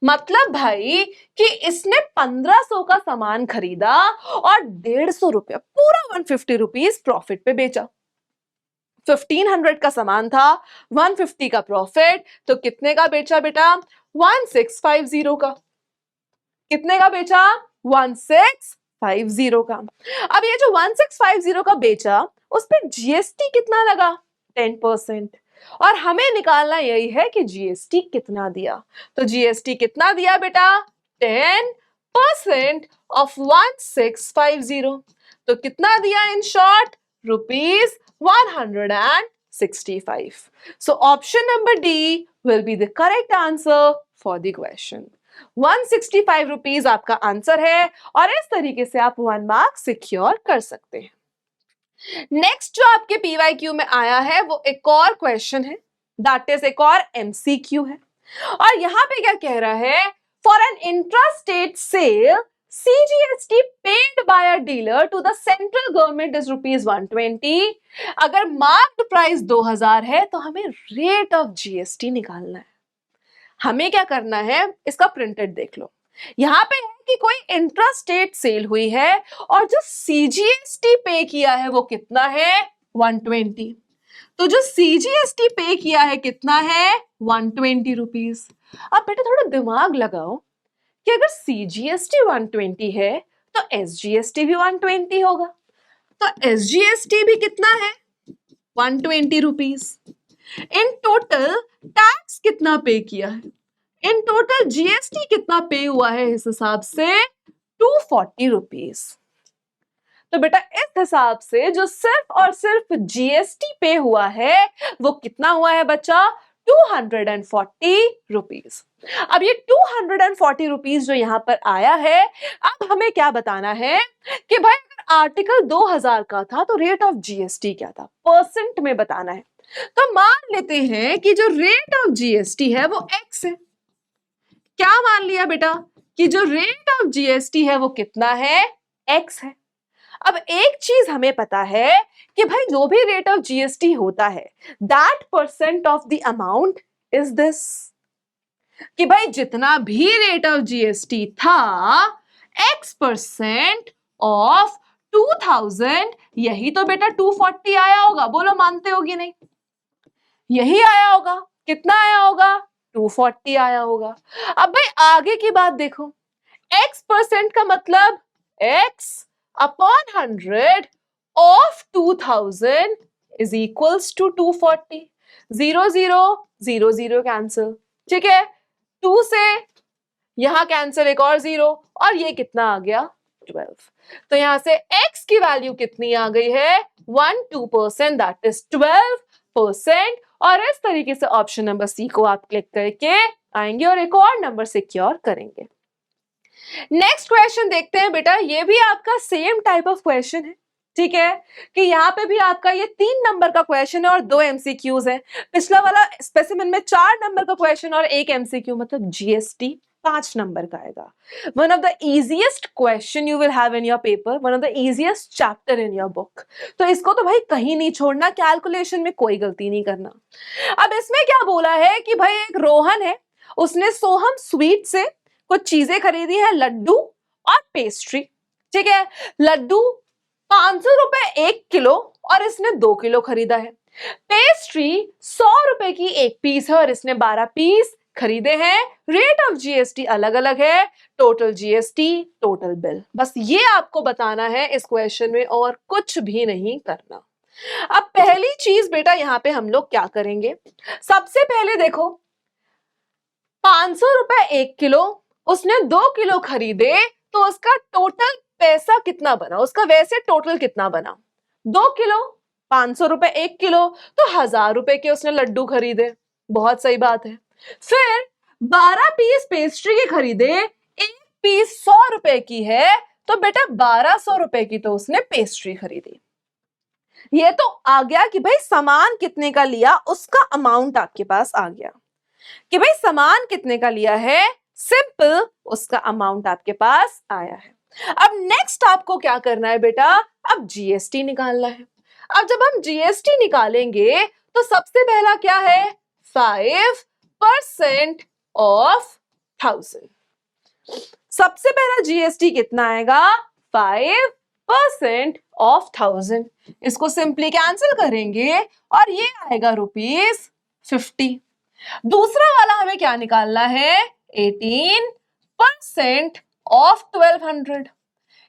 S1: मतलब भाई कि इसने 1500 का सामान खरीदा और 150 रुपया, पूरा 150 रुपीज प्रॉफिट पे बेचा। 1500 का सामान था, 150 का प्रॉफिट, तो कितने का बेचा बेटा, 1650 का। कितने का बेचा, 1650 का। अब ये जो 1650 का बेचा, उस पे जीएसटी कितना लगा, 10%, और हमें निकालना यही है कि जीएसटी कितना दिया। तो जीएसटी कितना दिया बेटा, 10% ऑफ 1650, तो कितना दिया in short, ₹165। So option number D will be the correct answer for the question. 165 rupees आपका आंसर है, और इस तरीके से आप 1 मार्क सिक्योर कर सकते हैं। नेक्स्ट जो आपके पीवाईक्यू में आया है वो एक और क्वेश्चन है, दैट इज एक और एमसीक्यू है, और यहां पे क्या कह रहा है, for an intrastate sale CGST paid by a dealer to the central government is ₹120। अगर मार्क्ड प्राइस 2000 है तो हमें रेट ऑफ जीएसटी निकालना है। हमें क्या करना है, इसका प्रिंटेड देख लो। यहां पे है कि कोई इंट्रास्टेट सेल हुई है और जो सीजीएसटी पे किया है वो कितना है, 120। तो जो सीजीएसटी पे किया है कितना है, 120 रुपीज। अब बेटा थोड़ा दिमाग लगाओ कि अगर सीजीएसटी 120 है तो एसजीएसटी भी 120 होगा, तो एसजीएसटी भी कितना है, 120 रुपीज। इन टोटल टैक्स कितना पे किया है, इन टोटल जीएसटी कितना पे हुआ है, इस हिसाब से 240 रुपीज। तो बेटा इस हिसाब से जो सिर्फ और सिर्फ जीएसटी पे हुआ है वो कितना हुआ है बच्चा, 240 रुपीज। अब ये 240 रुपीज जो यहां पर आया है, अब हमें क्या बताना है कि भाई अगर आर्टिकल 2000 का था तो रेट ऑफ जीएसटी क्या था, परसेंट में बताना है। तो मान लेते हैं कि जो रेट ऑफ जीएसटी है वो एक्स है। क्या मान लिया बेटा कि जो रेट ऑफ जीएसटी है वो कितना है, एक्स है। अब एक चीज हमें पता है कि भाई जो भी रेट ऑफ जीएसटी होता है, that percent of the amount is this, कि भाई जितना भी रेट ऑफ जीएसटी था, x% ऑफ 2000, यही तो बेटा 240 आया होगा। बोलो मानते होगी नहीं, यही आया होगा। कितना आया होगा, 240 आया होगा। अब भाई आगे की बात देखो, x% का मतलब x upon 100 of 2000 is equals to 240। 0 0 0 0 cancel, ठीक है, 2 से यहां कैंसिल, एक और 0, और ये कितना आ गया, 12। तो यहां से x की वैल्यू कितनी आ गई है, 12%, दैट इज 12%। और इस तरीके से ऑप्शन नंबर सी को आप क्लिक करके आएंगे और एक और नंबर सिक्योर करेंगे। नेक्स्ट क्वेश्चन देखते हैं बेटा, ये भी आपका सेम टाइप ऑफ क्वेश्चन है, ठीक है, कि यहाँ पे भी आपका ये 3 नंबर का क्वेश्चन है और 2 एमसीक्यूज है। पिछला वाला स्पेसिमेन में 4 नंबर का क्वेश्चन और 1 एमसीक्यू, मतलब जीएसटी 5 नंबर का आएगा। One of the easiest question you will have in your paper, one of the easiest chapter in your book. तो इसको तो भाई कहीं नहीं छोड़ना, कैलकुलेशन में कोई गलती नहीं करना। अब इसमें क्या बोला है कि भाई एक रोहन है, उसने सोहम स्वीट से कुछ चीजें खरीदी है, लड्डू और पेस्ट्री, ठीक है। लड्डू 500 रुपए 1 किलो और इसने 2 किलो खरीदा है। पेस्ट्री 100 रुपए की 1 पीस है और इसने 12 पीस खरीदे हैं। रेट ऑफ जीएसटी अलग अलग है, टोटल जीएसटी, टोटल बिल। बस ये आपको बताना है इस क्वेश्चन में, और कुछ भी नहीं करना। अब पहली चीज बेटा यहां पे हम लोग क्या करेंगे, सबसे पहले देखो 500 रुपए 1 किलो, उसने 2 किलो खरीदे, तो उसका टोटल पैसा कितना बना, उसका वैसे टोटल कितना बना, 2 किलो, 500 रुपए 1 किलो, तो 1000 रुपए के उसने लड्डू खरीदे। बहुत सही बात है। फिर 12 पीस पेस्ट्री के खरीदे, 1 पीस 100 रुपए की है तो बेटा 1200 रुपए की तो उसने पेस्ट्री खरीदी। ये तो आ गया कि भाई सामान कितने का लिया, उसका अमाउंट आपके पास आ गया कि भाई सामान कितने का लिया है, सिंपल उसका अमाउंट आपके पास आया है। अब नेक्स्ट आपको क्या करना है बेटा, अब जीएसटी निकालना है। अब जब हम जीएसटी निकालेंगे तो सबसे पहला क्या है, 5% ऑफ 1000। सबसे पहला जीएसटी कितना आएगा, 5% ऑफ 1000। इसको सिंपली कैंसिल करेंगे और ये आएगा ₹50। दूसरा वाला हमें क्या निकालना है, 18% ऑफ 1200।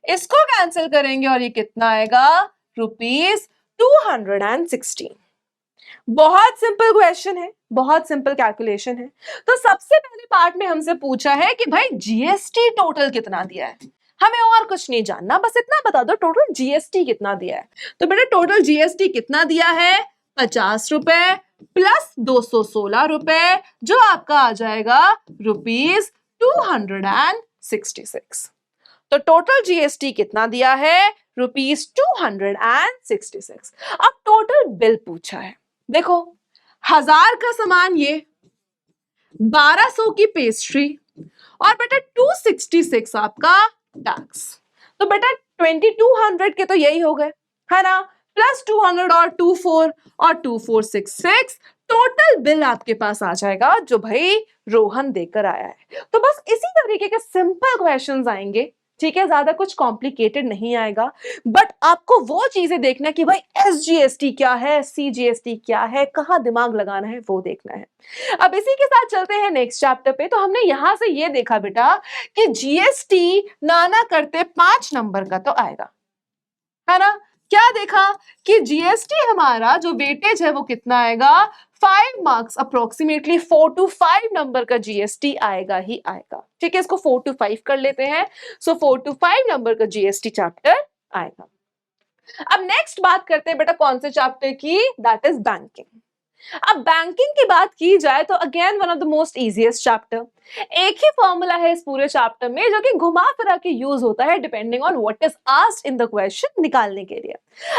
S1: इसको कैंसिल करेंगे और ये कितना आएगा, ₹216। बहुत सिंपल क्वेश्चन है, बहुत सिंपल कैलकुलेशन है। तो सबसे पहले पार्ट में हमसे पूछा है कि भाई जीएसटी टोटल कितना दिया है, हमें और कुछ नहीं जानना, बस इतना बता दो टोटल जीएसटी कितना दिया है। तो बेटा टोटल जीएसटी कितना दिया है, 50 रुपए प्लस 216 रुपए, जो आपका आ जाएगा ₹266। तो टोटल जीएसटी कितना दिया है, ₹266। अब टोटल बिल पूछा है, देखो 1000 का सामान, ये 1200 की पेस्ट्री और बेटा 266 आपका टैक्स। तो बेटा 2200 के तो यही हो गए, है ना, प्लस 200 और 24 और 2466, टोटल बिल आपके पास आ जाएगा जो भाई रोहन देकर आया है। तो बस इसी तरीके के सिंपल क्वेश्चंस आएंगे, ठीक है, ज्यादा कुछ कॉम्प्लिकेटेड नहीं आएगा, बट आपको वो चीजें देखना कि भाई एसजीएसटी क्या है, सीजीएसटी क्या है, कहां दिमाग लगाना है वो देखना है। अब इसी के साथ चलते हैं नेक्स्ट चैप्टर पे। तो हमने यहां से ये देखा बेटा कि जीएसटी नाना करते 5 नंबर का तो आएगा, है ना। क्या देखा कि जीएसटी हमारा जो वेटेज है वो कितना आएगा, 5 मार्क्स, अप्रोक्सीमेटली 4 to 5 नंबर का जीएसटी आएगा ही आएगा, ठीक है। इसको 4 to 5 कर लेते हैं, सो 4 to 5 नंबर का जीएसटी चैप्टर आएगा। अब नेक्स्ट बात करते हैं बेटा कौन से चैप्टर की, दैट इज बैंकिंग। अब बैंकिंग की बात की जाए तो again one of the most easiest chapter. एक ही फॉर्मूला है इस पूरे चैप्टर में जो कि घुमा फिरा के यूज होता है depending on what is asked in the question निकालने के लिए।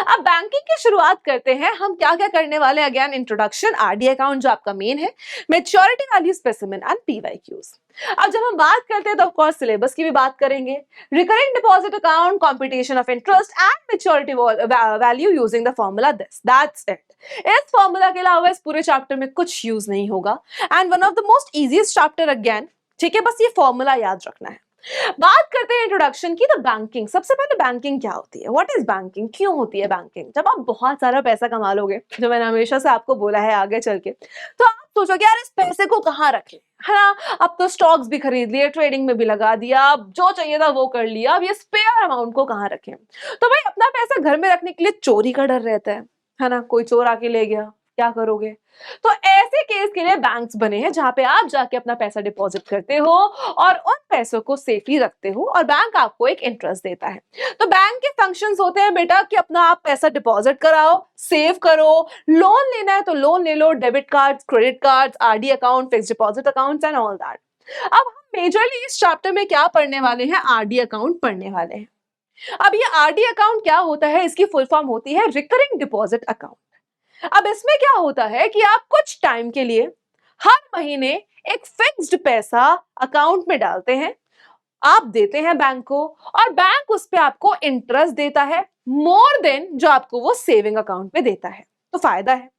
S1: अब बैंकिंग की शुरुआत करते हैं, हम क्या क्या करने वाले, अगेन इंट्रोडक्शन, आरडी अकाउंट जो आपका मेन है, maturity value specimen and PYQs. अब जब हम बात करते हैं तो ऑफ कोर्स सिलेबस की भी बात करेंगे, recurring deposit account, computation of interest and maturity value using the formula this, that's it. इस फॉर्मूला के अलावा इस पूरे चैप्टर में कुछ यूज नहीं होगा and one of the most easiest chapter again, ठीक है, बस ये फॉर्मूला याद रखना है। बात करते हैं इंट्रोडक्शन की, तो बैंकिंग, सबसे पहले बैंकिंग क्या होती है, व्हाट इज बैंकिंग, क्यों होती है बैंकिंग। जब आप बहुत सारा पैसा कमा लोगे, जो मैंने हमेशा से आपको बोला है आगे चल के, तो आप सोचोगे यार इस पैसे को कहाँ रखें, है ना। अब तो स्टॉक्स भी खरीद लिए, ट्रेडिंग में भी लगा दिया, अब जो चाहिए था वो कर लिया, अब ये स्पेयर अमाउंट को कहाँ रखें। तो भाई अपना पैसा घर में रखने के लिए चोरी का डर रहता है ना, कोई चोर आके ले गया, क्या करोगे। तो ऐसे केस के लिए बैंक्स बने हैं जहां पे आप जाके अपना पैसा डिपॉजिट करते हो और उन पैसों को सेफली रखते हो और बैंक आपको एक इंटरेस्ट देता है। तो बैंक के फंक्शंस होते हैं बेटा कि अपना आप पैसा डिपॉजिट कराओ, सेव करो, लोन लेना है तो लोन ले लो, debit cards, credit cards, RD account, fixed deposit accounts and all that. अब हम मेजरली इस चैप्टर में क्या पढ़ने वाले हैं, आरडी अकाउंट पढ़ने वाले हैं। अब ये आरडी अकाउंट क्या होता है, इसकी फुल फॉर्म होती है रिकरिंग डिपॉजिट अकाउंट। अब इसमें क्या होता है कि आप कुछ टाइम के लिए हर महीने एक फिक्स्ड पैसा अकाउंट में डालते हैं, आप देते हैं बैंक को और बैंक उस पे आपको इंटरेस्ट देता है मोर देन जो आपको वो सेविंग अकाउंट में देता है, तो फायदा है।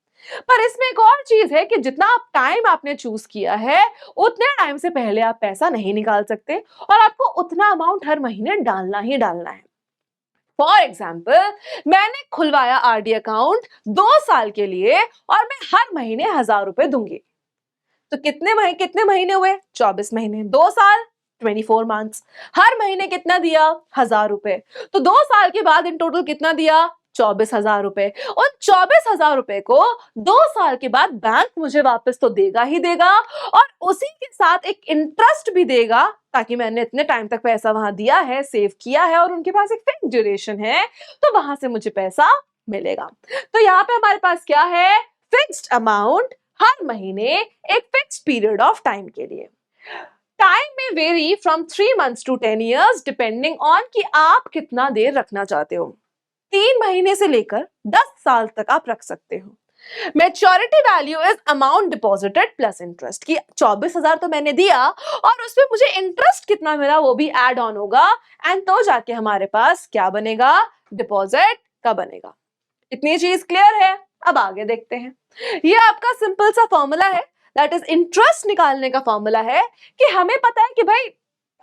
S1: पर इसमें एक और चीज है कि जितना आप टाइम आपने चूज किया है उतने टाइम से पहले आप पैसा नहीं निकाल सकते और आपको उतना अमाउंट हर महीने डालना ही डालना है। फॉर एग्जाम्पल, मैंने खुलवाया आरडी अकाउंट 2 साल के लिए और मैं हर महीने 1000 रुपए दूंगी, तो कितने महीने हुए, 24 महीने, 2 साल 24 मंथ्स, हर महीने कितना दिया, 1000 रुपए, तो 2 साल के बाद इन टोटल कितना दिया, 24,000 रुपए। और 24,000 रुपए को 2 साल के बाद बैंक मुझे वापस तो देगा ही देगा और उसी के साथ एक इंटरेस्ट भी देगा, ताकि मैंने इतने टाइम तक पैसा वहां दिया है, सेव किया है और उनके पास एक फिक्स ड्यूरेशन है, तो वहां से मुझे पैसा मिलेगा। तो यहाँ पे हमारे पास क्या है, फिक्स्ड अमाउंट हर महीने एक फिक्स्ड पीरियड ऑफ टाइम के लिए। टाइम में very from 3 months to 10 years depending on कि आप कितना देर रखना चाहते हो। 3 महीने से लेकर 10 साल तक आप रख सकते हो। Maturity value is amount deposited plus interest की 24,000 तो मैंने दिया और उसमें मुझे इंटरेस्ट कितना मिला वो भी ऐड ऑन होगा एंड तो जाके हमारे पास क्या बनेगा, डिपॉजिट का बनेगा। इतनी चीज क्लियर है। अब आगे देखते हैं। ये आपका सिंपल सा फॉर्मूला है, दैट इज इंटरेस्ट निकालने का फॉर्मूला है कि हमें पता है कि भाई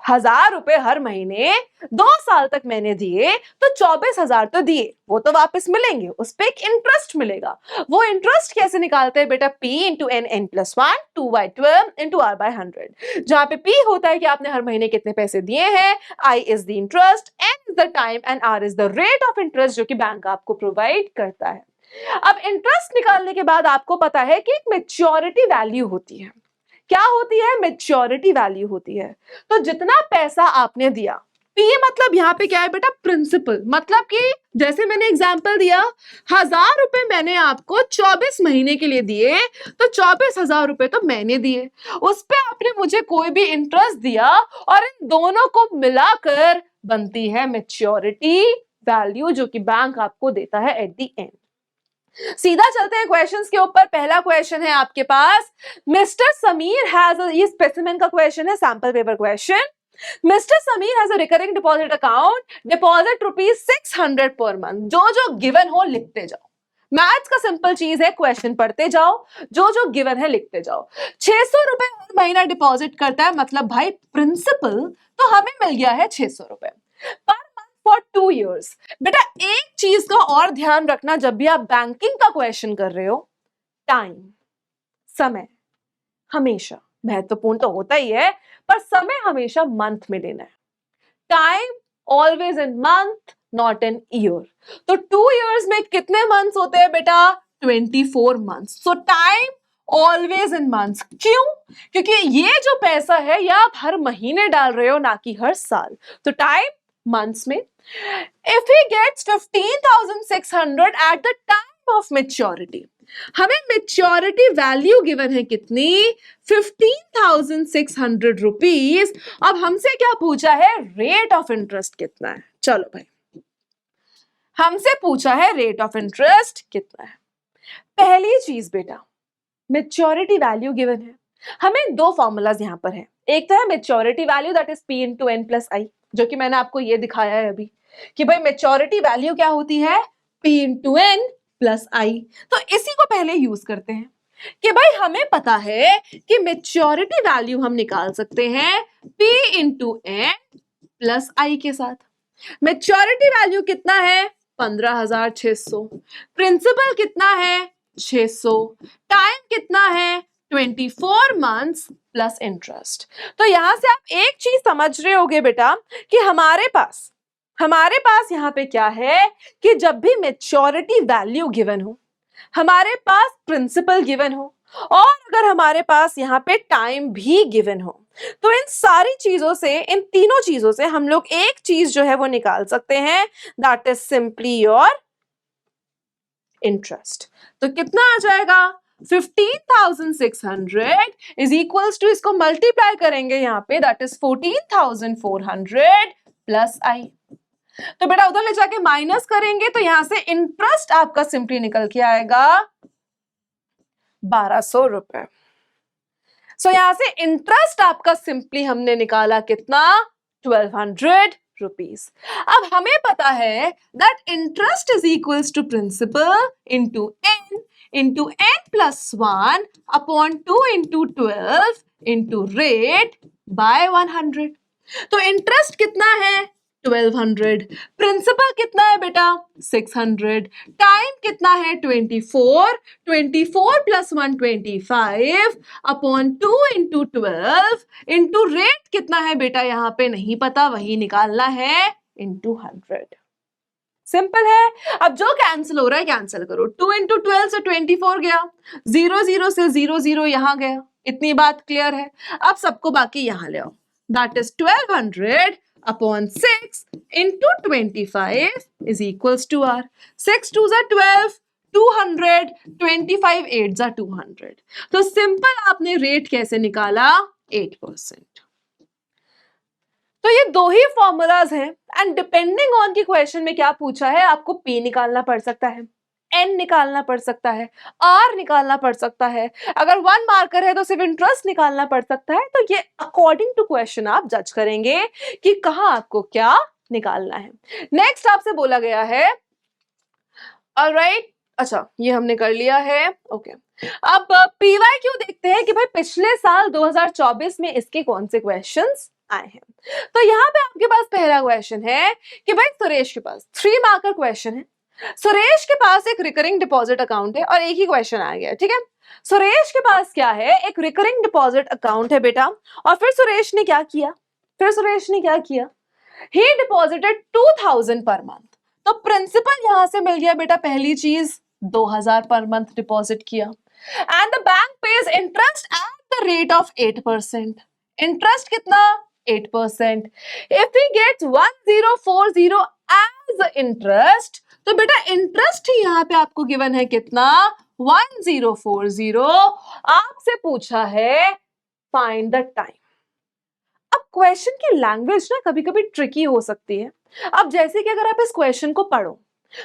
S1: 1,000 रुपए हर महीने 2 साल तक मैंने दिए तो 24,000 तो दिए, वो तो वापस मिलेंगे, उस पर एक इंटरेस्ट मिलेगा। वो इंटरेस्ट कैसे निकालते हैं बेटा, P into n n plus 1 2/12 into R by 100, जहां पे P होता है कि आपने हर महीने कितने पैसे दिए हैं, I is the interest, N is the time and R is the rate of interest जो कि बैंक आपको प्रोवाइड करता है। अब इंटरेस्ट निकालने के बाद आपको पता है कि एक मैच्योरिटी वैल्यू होती है। क्या होती है, मैच्योरिटी वैल्यू होती है। तो जितना पैसा आपने दिया, पी मतलब यहां पे क्या है बेटा, प्रिंसिपल, मतलब कि जैसे मैंने एग्जांपल दिया 1,000 रुपए मैंने आपको 24 महीने के लिए दिए तो 24,000 रुपए तो मैंने दिए, उस पे आपने मुझे कोई भी इंटरेस्ट दिया और इन दोनों को मिलाकर बनती है मैच्योरिटी वैल्यू जो कि बैंक आपको देता है एट द एंड। सीधा चलते हैं क्वेश्चंस के ऊपर। पहला क्वेश्चन है आपके पास, मिस्टर समीर हैज, ये स्पेसिमेन का क्वेश्चन है, sample paper question. Mister Sameer has a recurring deposit account, deposit ₹600 per month. जो जो गिवन हो लिखते जाओ। मैथ्स का सिंपल चीज है, क्वेश्चन पढ़ते जाओ, जो जो गिवन है लिखते जाओ। 600 रुपए हर महीना डिपॉजिट करता है, मतलब भाई प्रिंसिपल तो हमें मिल गया है 600 रुपए पर फॉर 2 years। बेटा एक चीज का और ध्यान रखना जब भी आप बैंकिंग का क्वेश्चन कर रहे हो, टाइम, समय हमेशा महत्वपूर्ण तो होता ही है, पर समय हमेशा मंथ में लेना है। Time always in month not in year. तो 2 years में कितने मंथ्स होते हैं बेटा, 24 months. So time always in months. क्यों, क्योंकि ये जो पैसा है ये आप हर महीने डाल रहे हो ना कि हर साल, तो टाइम मंथ्स में। If he gets 15,600 at the time of maturity, हमें मेच्योरिटी वैल्यू गिवन है कितनी, 15,600 रुपीज। अब हमसे क्या पूछा है, रेट ऑफ इंटरेस्ट कितना है। चलो भाई, हमसे पूछा है रेट ऑफ इंटरेस्ट कितना है। पहली चीज बेटा, मेच्योरिटी वैल्यू गिवन है, हमें दो फॉर्मूलाज यहां पर है। एक तो है maturity value that is P into n plus i, जो कि मैंने आपको ये दिखाया है अभी कि भाई मेच्योरिटी वैल्यू क्या होती है, P इंटू एन प्लस आई। तो इसी को पहले यूज करते हैं कि भाई हमें पता है कि मेच्योरिटी वैल्यू हम निकाल सकते हैं P इंटू एन प्लस आई के साथ। मेच्योरिटी वैल्यू कितना है, 15,600। प्रिंसिपल कितना है, 600। टाइम कितना है, 24 मंथ्स प्लस इंटरेस्ट। तो यहां से आप एक चीज समझ रहे होगे बेटा कि हमारे पास यहां पे क्या है कि जब भी मेच्योरिटी वैल्यू गिवन हो, हमारे पास प्रिंसिपल गिवन हो और अगर हमारे पास यहां पे टाइम भी गिवन हो, तो इन सारी चीजों से, इन तीनों चीजों से हम लोग एक चीज जो है वो निकाल सकते हैं, that is simply your interest. तो कितना आ जाएगा, 15,600 इज इक्वल्स टू, इसको मल्टीप्लाई करेंगे यहां पे, दैट इज 14,400 प्लस आई। तो बेटा उधर ले जाके माइनस करेंगे तो यहां से इंटरेस्ट आपका सिंपली निकल के आएगा 1,200 रुपए। सो यहां से इंटरेस्ट आपका सिंपली हमने निकाला कितना, 1,200 रुपीज। अब हमें पता है that interest is equals to principal into n plus 1 upon 2 into 12 into rate by 100। तो इंटरेस्ट कितना है, 1,200। प्रिंसिपल कितना है बेटा, 600। टाइम कितना है, 24 plus 125 upon 2 into 12 into rate कितना है बेटा, यहां पे नहीं पता, वही निकालना है इंटू 100। सिंपल है। अब जो कैंसिल हो रहा है कैंसिल करो, 2 इंटू 12 से 24 गया, 0 से 0 यहां गया, इतनी बात क्लियर है। अब सबको बाकी यहां ले आओ, that is 1,200 upon 6 into 25 is equals to R. 6 2s are 12, 200, 25 8s are 200. तो सिंपल आपने रेट कैसे निकाला, 8%। तो ये दो ही फॉर्मूलाज हैं एंड डिपेंडिंग ऑन की क्वेश्चन में क्या पूछा है, आपको P निकालना पड़ सकता है, N निकालना पड़ सकता है, R निकालना पड़ सकता है, अगर 1 मार्कर है तो सिर्फ इंटरेस्ट निकालना पड़ सकता है। तो ये अकॉर्डिंग टू क्वेश्चन आप जज करेंगे कि कहां आपको क्या निकालना है। नेक्स्ट आपसे बोला गया है, ऑलराइट, अच्छा ये हमने कर लिया है, ओके। अब PYQ देखते हैं कि भाई पिछले साल 2024 में इसके कौन से क्वेश्चंस आए हैं। तो यहाँ पे आपके पास पहला क्वेश्चन है कि भाई सुरेश के पास 3 मार्कर क्वेश्चन है, सुरेश के पास एक रिकरिंग डिपॉजिट अकाउंट है और एक ही क्वेश्चन आ गया, ठीक है। सुरेश के पास क्या है, एक रिकरिंग डिपॉजिट अकाउंट है बेटा, और फिर सुरेश ने क्या किया, ही डिपॉजिटेड 2000 पर मंथ। तो प्रिंसिपल यहां से मिल गया बेटा, पहली चीज 2000 पर मंथ डिपॉजिट किया, and the bank pays interest at the rate of 8%। Interest कितना, 8%। If he gets 1040 as interest, तो बेटा इंटरेस्ट ही यहां पे आपको गिवन है कितना, 1040। आपसे पूछा है फाइंड द टाइम। अब क्वेश्चन की लैंग्वेज ना कभी कभी ट्रिकी हो सकती है। अब जैसे कि अगर आप इस क्वेश्चन को पढ़ो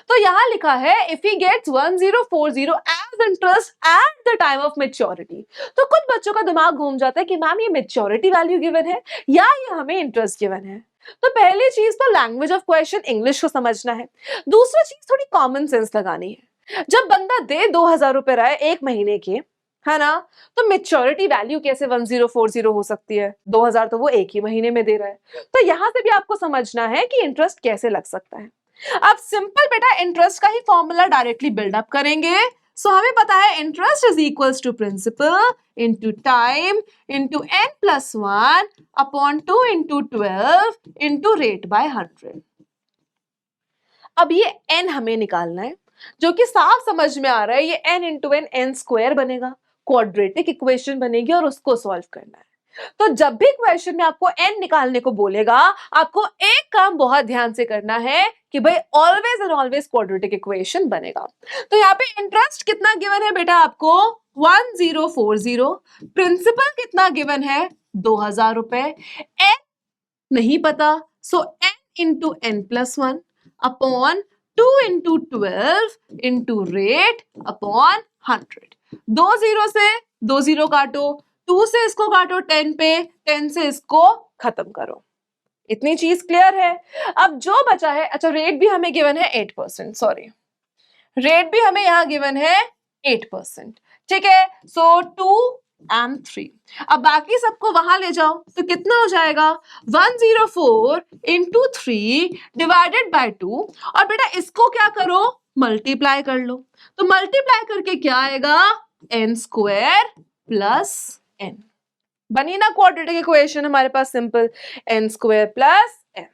S1: तो यहां लिखा है if he gets 1040 as interest at the time of maturity, तो कुछ बच्चों का दिमाग घूम जाता है कि मैम ये मैच्योरिटी वैल्यू गिवन है या ये हमें इंटरेस्ट गिवन है। तो पहली चीज तो लैंग्वेज ऑफ क्वेश्चन इंग्लिश को समझना है, दूसरी चीज थोड़ी कॉमन सेंस लगानी है। जब बंदा दे 2000 रुपए रहा है 1 महीने के, है ना, तो मेच्योरिटी वैल्यू कैसे 1040 हो सकती है, 2000 तो वो 1 ही महीने में दे रहा है। तो यहां से भी आपको समझना है कि इंटरेस्ट कैसे लग सकता है। अब सिंपल बेटा इंटरेस्ट का ही फॉर्मूला डायरेक्टली बिल्डअप करेंगे। सो हमें पता है interest is equals to principal into time into n+1 upon 2 into 12 into rate by 100। अब ये n हमें निकालना है, जो कि साफ समझ में आ रहा है, ये n into n n square बनेगा, क्वाड्रेटिक इक्वेशन बनेगी और उसको सॉल्व करना है। तो जब भी क्वेश्चन में आपको n निकालने को बोलेगा, आपको एक काम बहुत ध्यान से करना है कि भाई always and always quadratic equation बनेगा। तो यहाँ पे इंटरेस्ट कितना गिवन है बेटा आपको, 1040। प्रिंसिपल कितना गिवन है, 2000 रुपए। n नहीं पता, सो n into n+1 upon 2 into 12 into rate upon 100। 20 से 20 काटो, 2 से इसको काटो 10 पे, 10 से इसको खत्म करो। इतनी चीज क्लियर है। अब जो बचा है, अच्छा रेट भी हमें गिवन है 8%, सॉरी रेट भी हमें यहां गिवन है 8%, ठीक है। सो 2 and 3। अब बाकी सबको वहां ले जाओ तो कितना हो जाएगा, 104 इंटू 3 डिवाइडेड बाय 2, और बेटा इसको क्या करो, मल्टीप्लाई कर लो। तो मल्टीप्लाई करके क्या आएगा, n स्क्वायर प्लस n। बनी ना क्वाड्रेटिक इक्वेशन हमारे पास simple, n square plus n।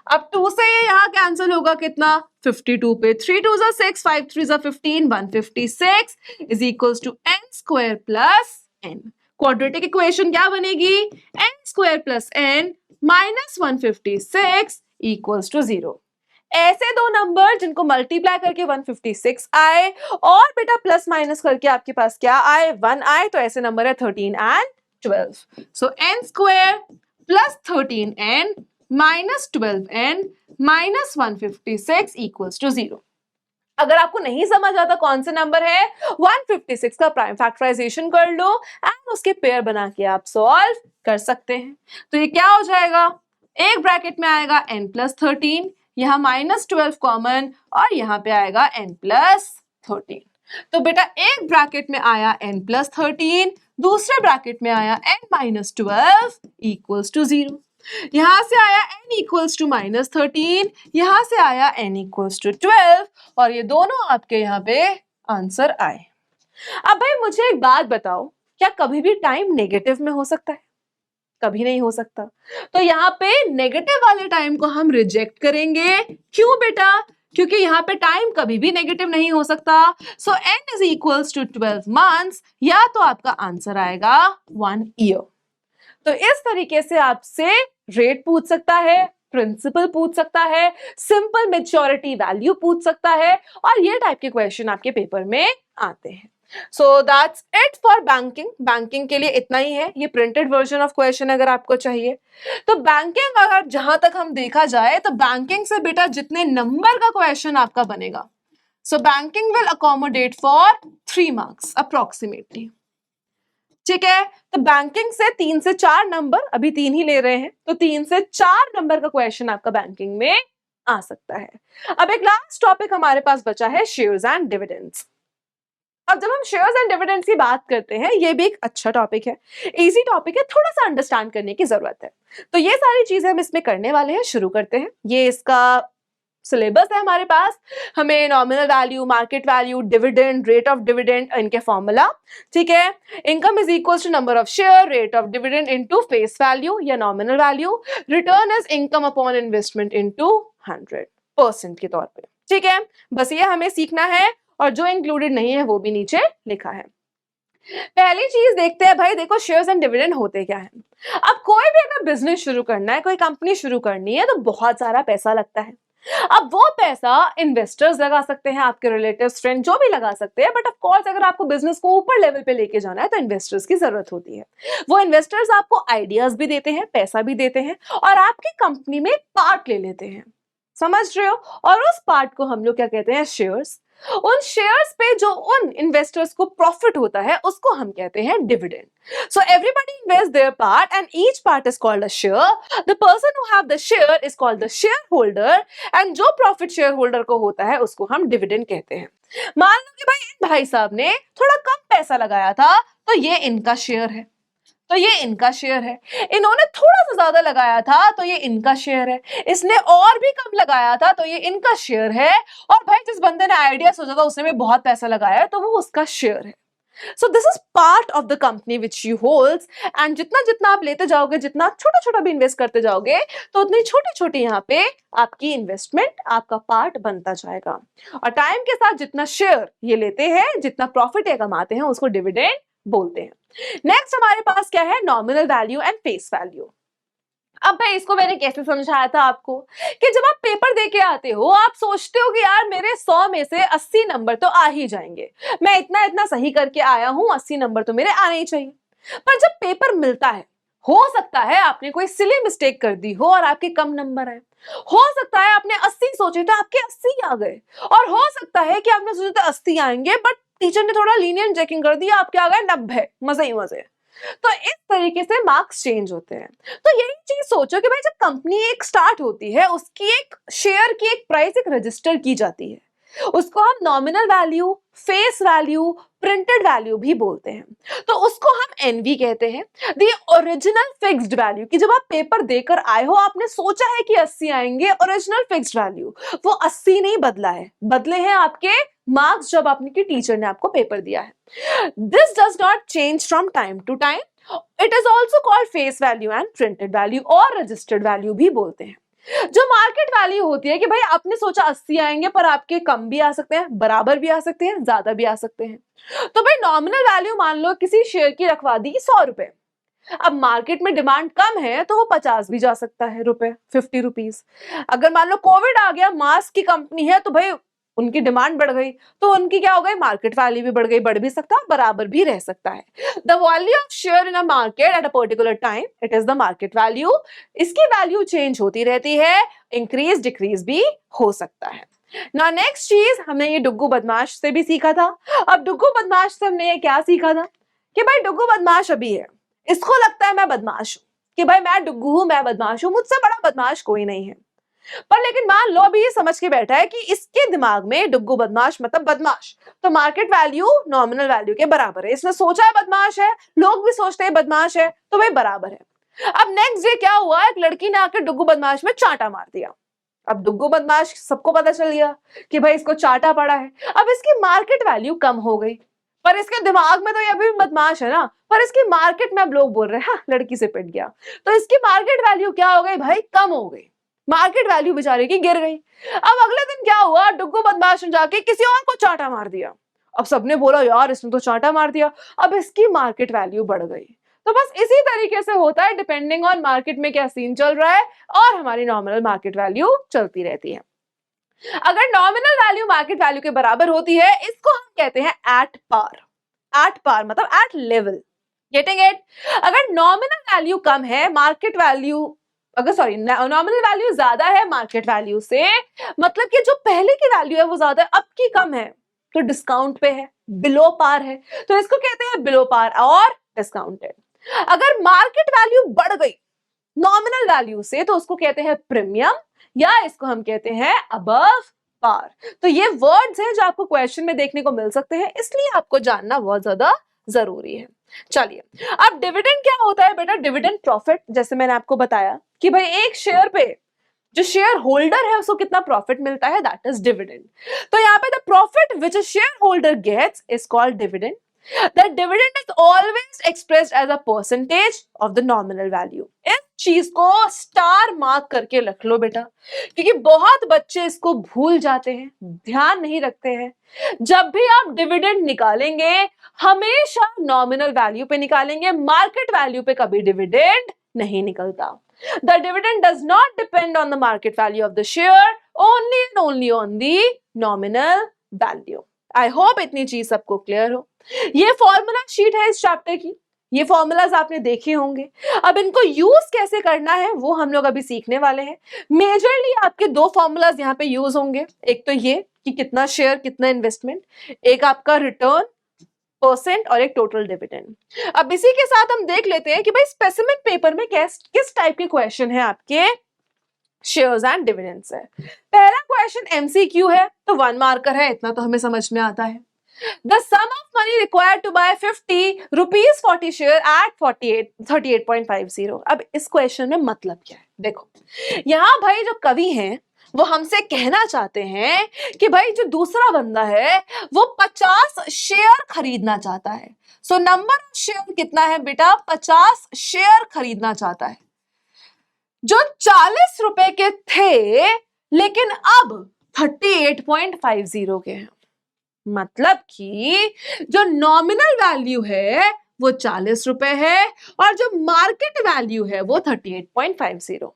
S1: अब 2 से ये यहाँ कैंसिल होगा कितना, 52 पे 3 2 जा 6 5 3 जा 15 156 is equals to n square plus n। Quadratic equation क्या बनेगी, n square plus n minus 156 equals to 0। ऐसे दो नंबर जिनको मल्टीप्लाई करके 156 आए और बेटा प्लस माइनस करके आपके पास क्या आए, 1 आए, तो ऐसे नंबर है 13 and 12। So n square plus 13n minus 12n minus 156 equals to 0। अगर आपको नहीं समझ आता कौन से नंबर है, 156 का प्राइम फैक्टराइजेशन कर लो एंड उसके पेयर बना के आप सॉल्व कर सकते हैं। तो ये क्या हो जाएगा, एक ब्रैकेट में आएगा n प्लस 13, यहाँ माइनस 12 कॉमन, और यहाँ पे आएगा n प्लस 13। तो बेटा एक ब्रैकेट में आया n प्लस 13, दूसरे ब्रैकेट में आया n माइनस 12 इक्वल्स टू 0। यहां से आया n इक्वल्स टू माइनस 13, यहां से आया n इक्वल्स टू 12, और ये दोनों आपके यहाँ पे आंसर आए। अब भाई मुझे एक बात बताओ, क्या कभी भी टाइम नेगेटिव में हो सकता है, कभी नहीं हो सकता। तो यहाँ पे नेगेटिव वाले टाइम को हम रिजेक्ट करेंगे। क्यों बेटा, क्योंकि यहाँ पे टाइम कभी भी नेगेटिव नहीं हो सकता। So n is equals to 12 months, या तो आपका आंसर आएगा 1 ईयर। तो इस तरीके से आपसे रेट पूछ सकता है, प्रिंसिपल पूछ सकता है, सिंपल मैच्योरिटी वैल्यू पूछ सकता है, और ये टाइप के क्वेश्चन आपके पेपर में आते हैं। So that's it for banking. Banking के लिए इतना ही है, ये प्रिंटेड वर्जन ऑफ क्वेश्चन अगर आपको चाहिए तो। बैंकिंग अगर जहां तक हम देखा जाए तो बैंकिंग से बेटा जितने नंबर का क्वेश्चन आपका बनेगा, सो banking will accommodate for 3 marks approximately. ठीक है, तो बैंकिंग से 3 से 4 नंबर, अभी 3 ही ले रहे हैं, तो 3 से 4 नंबर का क्वेश्चन आपका बैंकिंग में आ सकता है। अब एक लास्ट टॉपिक हमारे पास बचा है, शेयर्स एंड डिविडेंड्स। अब जब हम शेयर्स एंड डिविडेंड्स की बात करते हैं, ये भी एक अच्छा टॉपिक है, इजी टॉपिक है, थोड़ा सा अंडरस्टैंड करने की जरूरत है। तो ये सारी चीजें हम इसमें करने वाले हैं, शुरू करते हैं। ये इसका सिलेबस है हमारे पास। हमें nominal value, market value, dividend, rate of dividend, इनके फॉर्मूला, ठीक है। Income is equal to number of share, rate of dividend into face value या nominal value, return is income upon investment into 100% के तौर पे। ठीक है, बस ये हमें सीखना है, और जो इंक्लूडेड नहीं है वो भी नीचे लिखा है। पहली चीज देखते हैं भाई, देखो शेयर्स एंड डिविडेंड होते क्या है। अब कोई भी अगर बिजनेस शुरू करना है, कोई कंपनी शुरू करनी है, तो बहुत सारा पैसा लगता है। अब वो पैसा इन्वेस्टर्स लगा सकते हैं, आपके रिलेटिव्स, फ्रेंड, जो भी लगा सकते हैं, बट ऑफ कोर्स अगर आपको बिजनेस को ऊपर लेवल पे लेके जाना है तो इन्वेस्टर्स की जरूरत होती है। वो इन्वेस्टर्स आपको आइडियाज भी देते हैं, पैसा भी देते हैं, और आपकी कंपनी में पार्ट ले लेते हैं, समझ रहे हो। और उस पार्ट को हम लोग क्या कहते हैं, शेयर्स। उन शेयर्स पे जो उन इन्वेस्टर्स को प्रॉफिट होता है उसको हम कहते हैं dividend. So everybody invests their part and each part is called a share. The person who have the share is called the shareholder and जो profit shareholder को होता है उसको हम डिविडेंड कहते हैं। मान लो कि भाई इन भाई साहब ने थोड़ा कम पैसा लगाया था, तो ये इनका शेयर है, तो ये इनका शेयर है। इन्होंने थोड़ा सा ज्यादा लगाया था तो ये इनका शेयर है। इसने और भी कम लगाया था तो ये इनका शेयर है। और भाई जिस बंदे ने आइडिया सोचा था उसने भी बहुत पैसा लगाया है, तो वो उसका शेयर है। So this is part of the company which you holds. And जितना जितना आप लेते जाओगे, जितना छोटा छोटा भी इन्वेस्ट करते जाओगे, तो उतनी छोटी छोटी यहाँ पे आपकी इन्वेस्टमेंट, आपका पार्ट बनता जाएगा। और टाइम के साथ जितना शेयर ये लेते हैं, जितना प्रॉफिट ये कमाते हैं, उसको डिविडेंड बोलते हैं। नेक्स्ट हमारे पास क्या है, nominal value and face value. अब भाई इसको मैंने कैसे समझाया था आपको, कि जब आप पेपर दे के आते हो, आप सोचते हो कि यार मेरे 100 में से 80 नंबर तो आ ही जाएंगे, मैं इतना इतना सही करके आया हूं, 80 नंबर तो मेरे आने ही चाहिए। पर जब पेपर मिलता है, हो सकता है आपने कोई सिली मिस्टेक कर दी हो और आपके कम नंबर आए। हो सकता है आपने 80 सोचे थे, आपके 80 आ गए। और हो सकता है कि आपने सोचा था 80 आएंगे, बट टीचर ने थोड़ा लीनियंट चेकिंग कर दिया, आपके आ गए 90, मजे ही मजे। तो इस तरीके से मार्क्स चेंज होते हैं। तो यही चीज सोचो कि भाई जब कंपनी एक स्टार्ट होती है, उसकी एक शेयर की एक प्राइस एक रजिस्टर की जाती है, उसको हम nominal value, face value, printed value भी बोलते हैं। तो उसको हम एनवी कहते हैं, द ओरिजिनल फिक्स्ड वैल्यू। कि जब आप पेपर देकर आए हो, आपने सोचा है कि 80 आएंगे, ओरिजिनल फिक्स्ड वैल्यू वो 80 नहीं बदला है, बदले हैं आपके मार्क्स जब आपने टीचर ने आपको पेपर दिया है। This does not change from time to time. It is also called face value and printed value, और रजिस्टर्ड वैल्यू भी बोलते हैं। जो मार्केट वैल्यू होती है कि भाई आपने सोचा 80 आएंगे, पर आपके कम भी आ सकते हैं, बराबर भी आ सकते हैं, ज्यादा भी आ सकते हैं। तो भाई नॉमिनल वैल्यू मान लो किसी शेयर की रखवा दी 100 रुपए, अब मार्केट में डिमांड कम है तो वो 50 भी जा सकता है रुपए, 50 रुपीज। अगर मान लो कोविड आ गया, मास्क की कंपनी है, तो भाई उनकी डिमांड बढ़ गई, तो उनकी क्या हो गई, मार्केट वैल्यू भी बढ़ गई, बढ़ भी सकता है, बराबर भी रह सकता है। The value of share in a market at a particular time, it is the market value. इसकी वैल्यू चेंज होती रहती है, इंक्रीज डिक्रीज भी हो सकता है ना। नेक्स्ट चीज हमने ये डुग्गू बदमाश से भी सीखा था। अब डुग्गू बदमाश से हमने ये क्या सीखा था कि भाई डुग्गू बदमाश अभी है, इसको लगता है मैं बदमाश हूं, कि भाई मैं डुग्गू हूं, मैं बदमाश हूं, मुझसे बड़ा बदमाश कोई नहीं है। पर लेकिन मान लो अभी ये समझ के बैठा है कि इसके दिमाग में डुग्गू बदमाश मतलब बदमाश, तो मार्केट वैल्यू नॉमिनल वैल्यू के बराबर है। इसने सोचा है बदमाश है, लोग भी सोचते हैं बदमाश है, तो भाई बराबर है। अब नेक्स्ट डे क्या हुआ, एक लड़की ने आकर डुग्गू बदमाश में चांटा मार दिया। अब डुग्गू बदमाश, सबको पता चल गया कि भाई इसको चांटा पड़ा है। अब इसकी मार्केट वैल्यू कम हो गई, पर इसके दिमाग में तो ये अभी भी बदमाश है ना, पर इसकी मार्केट में अब लोग बोल रहे हैं हाँ, लड़की से पिट गया, तो इसकी मार्केट वैल्यू क्या हो गई भाई, कम हो गई। मार्केट वैल्यू बेचारे की गिर गई। अब अगले दिन क्या हुआ, डुग्गू बदमाश ने जाके किसी और को चांटा मार दिया। अब सबने बोला यार इसने तो चांटा मार दिया, अब इसकी मार्केट वैल्यू बढ़ गई। तो बस इसी तरीके से होता है, डिपेंडिंग ऑन मार्केट में क्या सीन चल रहा है, और हमारी नॉमिनल मार्केट वैल्यू चलती रहती है। अगर नॉमिनल वैल्यू मार्केट वैल्यू के बराबर होती है, इसको हम कहते हैं एट पार। एट पार मतलब एट लेवल, गेटिंग इट? अगर नॉमिनल वैल्यू कम है मार्केट वैल्यू, अगर सॉरी नॉमिनल वैल्यू ज्यादा है मार्केट वैल्यू से, मतलब कि जो पहले की वैल्यू है वो ज्यादा है, अब की कम है, तो डिस्काउंट पे है, बिलो पार है, तो इसको कहते हैं बिलो पार और डिस्काउंटेड। अगर मार्केट वैल्यू बढ़ गई नॉमिनल वैल्यू से तो उसको कहते हैं प्रीमियम, या इसको हम कहते हैं अबव पार। तो ये वर्ड्स हैं जो आपको क्वेश्चन में देखने को मिल सकते हैं, इसलिए आपको जानना बहुत ज्यादा जरूरी है। चलिए, अब डिविडेंड क्या होता है बेटा? डिविडेंड प्रॉफिट, जैसे मैंने आपको बताया कि भाई एक शेयर पे जो शेयर होल्डर है उसको कितना प्रॉफिट मिलता है, दैट इज डिविडेंड। तो यहाँ पे the profit which a shareholder gets is called dividend. The dividend is always expressed as a percentage of the nominal value. इस चीज को स्टार मार्क करके रख लो बेटा, क्योंकि बहुत बच्चे इसको भूल जाते हैं, ध्यान नहीं रखते हैं। जब भी आप डिविडेंड निकालेंगे हमेशा नॉमिनल वैल्यू पे निकालेंगे, मार्केट वैल्यू पे कभी डिविडेंड नहीं निकलता। The dividend does not depend on the market value of the share, only and only on the nominal value. I hope इतनी चीज सबको क्लियर हो। ये फॉर्मूला शीट है इस चैप्टर की, ये फॉर्मूलाज आपने देखे होंगे। अब इनको यूज कैसे करना है वो हम लोग अभी सीखने वाले हैं। मेजरली आपके दो फॉर्मूलाज यहाँ पे यूज होंगे, एक तो ये कि कितना शेयर कितना इन्वेस्टमेंट, एक आपका रिटर्न परसेंट और एक टोटल डिविडेंड। अब इसी के साथ हम देख लेते हैं कि भाई स्पेसिमेन पेपर में किस टाइप के क्वेश्चन है आपके शेयर्स एंड डिविडेंड्स है। पहला क्वेश्चन एमसीक्यू है, तो 1 मार्कर है, इतना तो हमें समझ में आता है। The sum of money required to buy 50 rupees 40 share at 38.50। अब इस क्वेश्चन में मतलब क्या है? देखो, यहाँ भाई जो कवि हैं वो हमसे कहना चाहते हैं कि भाई जो दूसरा बंदा है वो 50 शेयर खरीदना चाहता है। सो नंबर ऑफ शेयर कितना है बेटा? 50 शेयर खरीदना चाहता है, जो 40 रुपए के थे लेकिन अब 38.50 के हैं। मतलब कि जो नॉमिनल वैल्यू है वो 40 रुपए है और जो मार्केट वैल्यू है वो 38.50।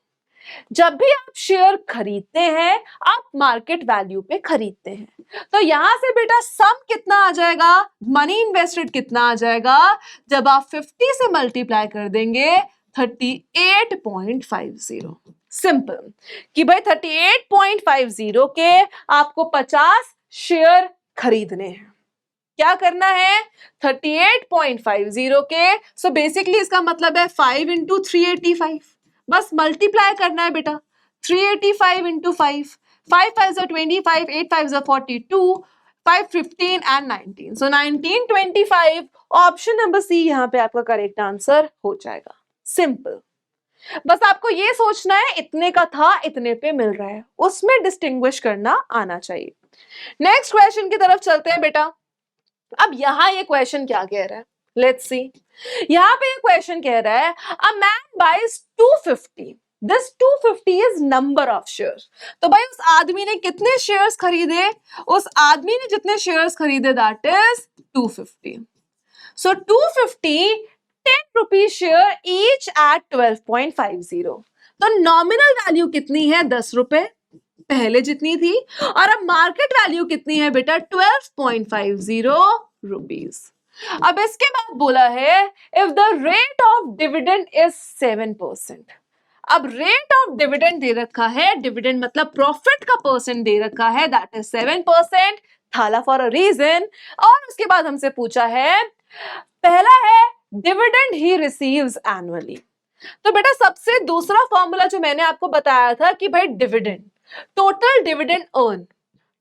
S1: जब भी आप शेयर खरीदते हैं आप मार्केट वैल्यू पे खरीदते हैं। तो यहां से बेटा सम कितना आ जाएगा, मनी इन्वेस्टेड कितना आ जाएगा, जब आप 50 से मल्टीप्लाई कर देंगे 38.50। सिंपल कि भाई 38.50 के आपको 50 शेयर खरीदने हैं। क्या करना है? 38.50 के, सो बेसिकली इसका मतलब है 5 इंटू 385, बस मल्टीप्लाई करना है बेटा। 385 into 5, 5 5 25, 8 5 42, 5 15 and 19, so 1925। Option number C यहाँ पे आपका करेक्ट आंसर हो जाएगा। सिंपल, बस आपको ये सोचना है इतने का था इतने पे मिल रहा है, उसमें डिस्टिंग्विश करना आना चाहिए। नेक्स्ट क्वेश्चन की तरफ चलते हैं बेटा। अब यहां ये क्वेश्चन क्या कह रहा है, लेट्स सी। यहां पे ये क्वेश्चन कह रहा है a man buys 250, this 250 is number of shares. तो भाई उस आदमी ने कितने शेयर्स खरीदे? उस आदमी ने जितने शेयर्स खरीदे that is 250। So 250 10 rupees share each eight 12.50। तो नॉमिनल वैल्यू कितनी है? 10 रुपए, पहले जितनी थी, और अब मार्केट वैल्यू कितनी है बेटा? 12.50 रुपीज। अब इसके बाद बोला है if the rate of dividend is 7%। अब रेट ऑफ डिविडेंड दे रखा है, डिविडेंड मतलब प्रॉफिट का परसेंट दे रखा है, दैट इज 7%, थाला फॉर अ रीजन। और उसके बाद हमसे पूछा है, पहला है डिविडेंड ही रिसीव्स एनुअली। तो बेटा सबसे दूसरा फॉर्मूला जो मैंने आपको बताया था कि भाई dividend, total dividend earn,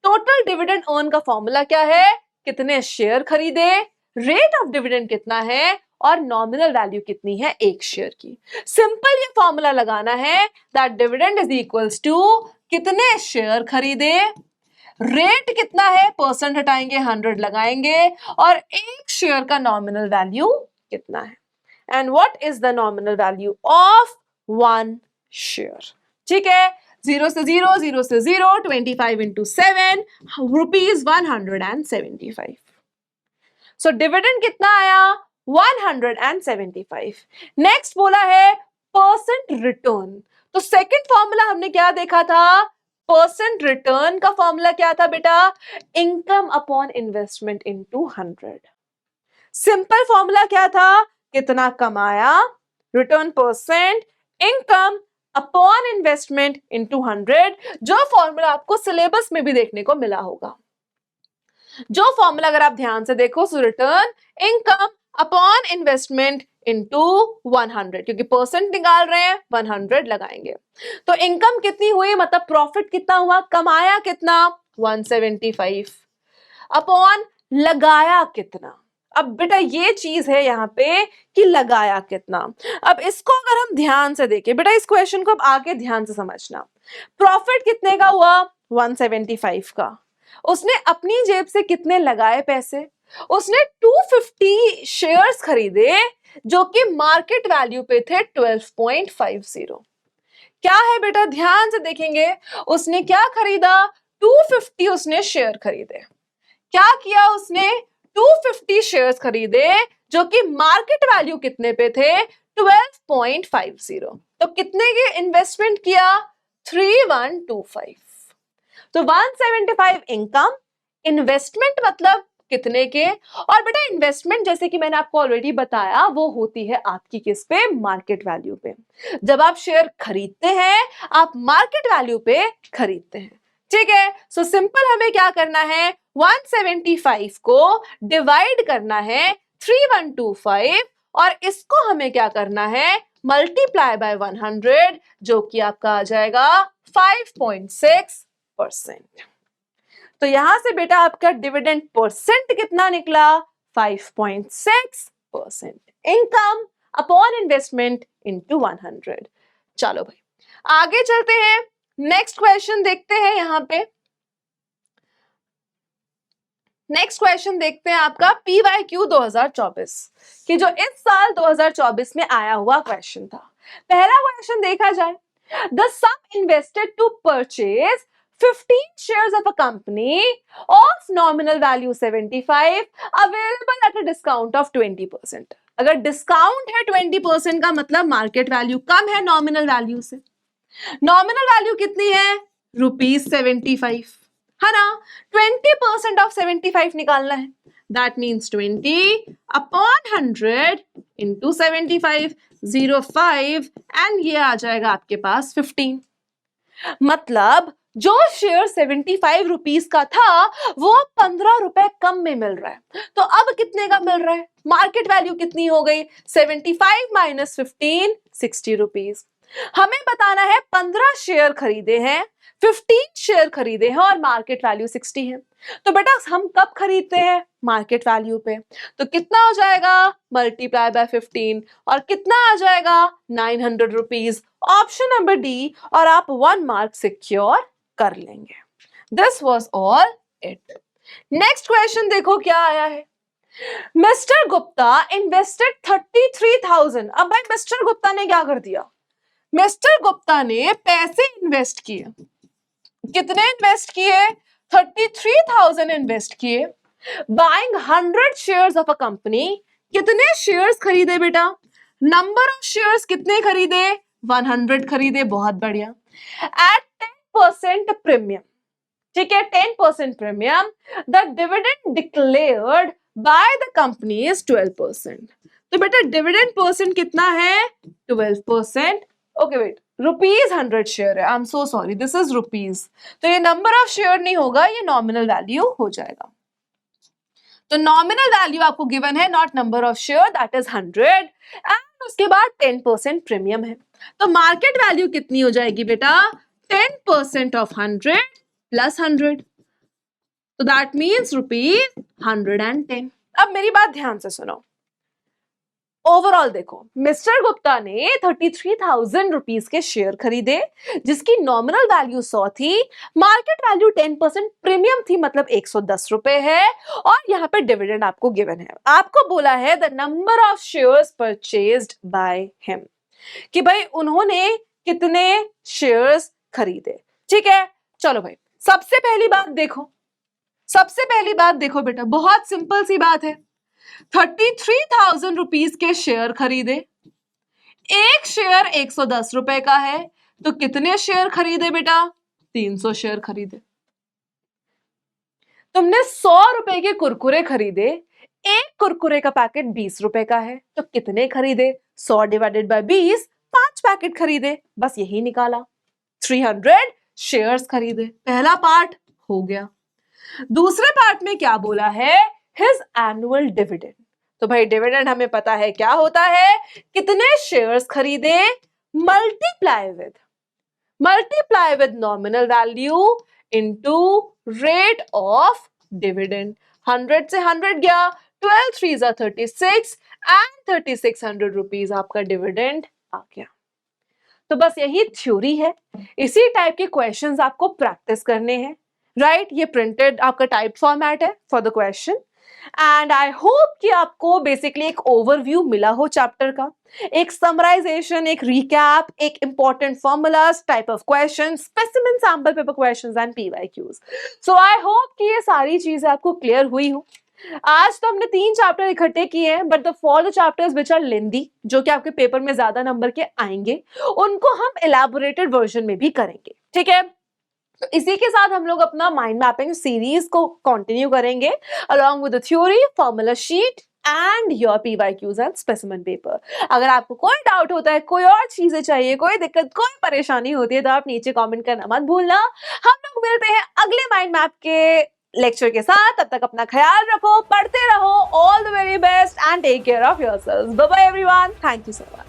S1: total dividend earn का फॉर्मूला क्या है? कितने शेयर खरीदे, रेट ऑफ डिविडेंड कितना है और नॉमिनल वैल्यू कितनी है एक शेयर की। सिंपल ये फॉर्मूला लगाना है that dividend is equals to कितने शेयर खरीदे, रेट कितना है, परसेंट हटाएंगे 100 लगाएंगे, और एक शेयर का नॉमिनल वैल्यू कितना है, and what is the nominal value of 1 share. ठीक है, 0 से 0, 0 से 0, 25 इंटू 7 रुपीज 175। सो डिविडेंड कितना आया? 175। नेक्स्ट बोला है परसेंट रिटर्न। तो सेकंड फॉर्मूला हमने क्या देखा था? परसेंट रिटर्न का फॉर्मूला क्या था बेटा? Income upon investment into 100। Simple formula क्या था, कितना कमाया, return percent income upon investment into 100, जो फॉर्मूला आपको सिलेबस में भी देखने को मिला होगा। जो फॉर्मूला अगर आप ध्यान से देखो, so return income upon investment into 100, क्योंकि परसेंट निकाल रहे हैं 100 लगाएंगे। तो इनकम कितनी हुई, मतलब प्रॉफिट कितना हुआ, कमाया कितना 175 अपॉन लगाया कितना। अब बेटा ये चीज है यहाँ पे कि लगाया कितना। अब इसको अगर हम ध्यान से देखें बेटा, इस क्वेश्चन को अब आगे ध्यान से समझना। प्रॉफिट कितने का हुआ 175 का, उसने अपनी जेब से कितने लगाए पैसे, उसने 250 शेयर्स खरीदे जो कि मार्केट वैल्यू पे थे 12.50। क्या है बेटा, ध्यान से देखेंगे, उसने क्या खरीदा, 250 उसने शेयर खरीदे। क्या किया उसने, 250 शेयर्स खरीदे जो कि मार्केट वैल्यू कितने पे थे 12.50। तो कितने के इन्वेस्टमेंट किया 3125। तो 175 इनकम, इन्वेस्टमेंट मतलब कितने के। और बेटा इन्वेस्टमेंट जैसे कि मैंने आपको ऑलरेडी बताया वो होती है आपकी किस पे, मार्केट वैल्यू पे। जब आप शेयर खरीदते हैं आप मार्केट वैल्यू पे खरीदते हैं, ठीक है। सो सिंपल हमें क्या करना है, 175 को डिवाइड करना है 3125 और इसको हमें क्या करना है, मल्टीप्लाई बाय 100, जो कि आपका आ जाएगा 5.6%। तो यहां से बेटा आपका डिविडेंड परसेंट कितना निकला 5.6%, इनकम अपॉन इन्वेस्टमेंट इनटू 100। चलो भाई आगे चलते हैं, नेक्स्ट क्वेश्चन देखते हैं। यहां पे नेक्स्ट क्वेश्चन देखते हैं आपका PYQ 2024 कि जो इस साल 2024 में आया हुआ क्वेश्चन था। पहला क्वेश्चन देखा जाए, the sum invested to purchase 15 shares of a company of nominal value 75 available at a discount of 20%। अगर डिस्काउंट है 20% का मतलब मार्केट वैल्यू कम है नॉमिनल वैल्यू से। नॉमिनल वैल्यू कितनी है ₹75 है ना, 20% ऑफ 75 निकालना है, that means 20 upon 100 into 75, 05 and ये आ जाएगा आपके पास 15। मतलब जो शेयर 75 रुपीस का था वो 15 रुपए कम में मिल रहा है। तो अब कितने का मिल रहा है, मार्केट वैल्यू कितनी हो गई 75 माइनस 15, 60 रुपीस। हमें बताना है 15 शेयर खरीदे हैं, 15 शेयर खरीदे हैं और मार्केट वैल्यू 60 है। तो बेटा हम कब खरीदते हैं, मार्केट वैल्यू पे। तो कितना हो जाएगा, मल्टीप्लाई बाय 15 और कितना आ जाएगा 900 रुपीज, ऑप्शन नंबर डी, और आप 1 मार्क सिक्योर कर लेंगे। This was all it. Next question देखो क्या आया है, मिस्टर गुप्ता इन्वेस्टेड 33,000। अब भाई मिस्टर गुप्ता ने क्या कर दिया, मिस्टर गुप्ता ने पैसे इन्वेस्ट किए, कितने इन्वेस्ट किए 33,000 इन्वेस्ट किए, buying 100 shares of a company. कितने शेयर्स खरीदे बेटा, नंबर ऑफ शेयर्स कितने खरीदे 100 खरीदे, बहुत बढ़िया, एट 10% प्रीमियम, ठीक है 10% premium. The dividend declared by the company is 12%। तो बेटा डिविडेंड परसेंट कितना है 12%। ओके वेट, ₹100 शेयर है, I am so sorry this is rupees, तो ये नंबर ऑफ शेयर नहीं होगा, ये नॉमिनल वैल्यू हो जाएगा। तो नॉमिनल वैल्यू आपको गिवन है, not number of share, that is 100 and उसके बाद 10% प्रीमियम है। तो मार्केट वैल्यू कितनी हो जाएगी बेटा 10% ऑफ 100 प्लस 100, तो दैट मीन्स ₹110। अब मेरी बात ध्यान से सुनो, ओवरऑल देखो मिस्टर गुप्ता ने 33,000 रुपीस के शेयर खरीदे जिसकी नॉमिनल वैल्यू 100 थी, मार्केट वैल्यू 10% प्रीमियम थी मतलब 110 रुपए है, और यहाँ पे डिविडेंड आपको गिवन है। आपको बोला है the number of shares purchased by him, कि भाई उन्होंने कितने शेयर्स खरीदे, ठीक है। चलो भाई सबसे पहली बात देखो, सबसे पहली बात देखो बेटा, बहुत सिंपल सी बात है, 33,000 रुपीस के शेयर खरीदे, एक शेयर 110 रुपए का है, तो कितने शेयर खरीदे बेटा 300 शेयर खरीदे। तुमने 100 रुपए के कुरकुरे खरीदे, एक कुरकुरे का पैकेट 20 रुपए का है, तो कितने खरीदे? 100 डिवाइडेड बाय 20, 5 पैकेट खरीदे, बस यही निकाला। 300 शेयर्स खरीदे। पहला पार्ट हो गया। दूसरे पार्ट में क्या बोला है? His annual dividend. तो भाई डिविडेंड हमें पता है क्या होता है, कितने शेयर्स खरीदे multiply with nominal value into rate of dividend. 100 से 100 गया, 12 3 36 एंड 3600 रुपीज आपका डिविडेंड आ गया। तो बस यही थ्योरी है। इसी टाइप के क्वेश्चंस आपको प्रैक्टिस करने हैं, राइट? ये प्रिंटेड आपका टाइप फॉर्मेट है for the question. And I hope कि आपको बेसिकली एक ओवरव्यू मिला हो चैप्टर का, एक समराइजेशन, एक रिकैप, एक important formulas, type of question, specimen sample paper questions and PYQs. So I hope कि ये सारी चीजें आपको क्लियर हुई हो। आज तो हमने 3 चैप्टर इकट्ठे किए हैं, but the for the chapters which are lengthy, जो कि आपके पेपर में ज्यादा नंबर के आएंगे, उनको हम इलैबोरेटेड वर्जन में भी करेंगे, ठीक है? तो इसी के साथ हम लोग अपना माइंड मैपिंग सीरीज को कंटिन्यू करेंगे along with the theory, formula sheet and your PYQs and specimen paper. अगर आपको कोई डाउट होता है, कोई और चीजें चाहिए, कोई दिक्कत, कोई परेशानी होती है, तो आप नीचे कमेंट करना मत भूलना। हम लोग मिलते हैं अगले माइंड मैप के लेक्चर के साथ। तब तक अपना ख्याल रखो, पढ़ते रहो। All the very best and take care of yourselves. Bye bye everyone, thank you so much.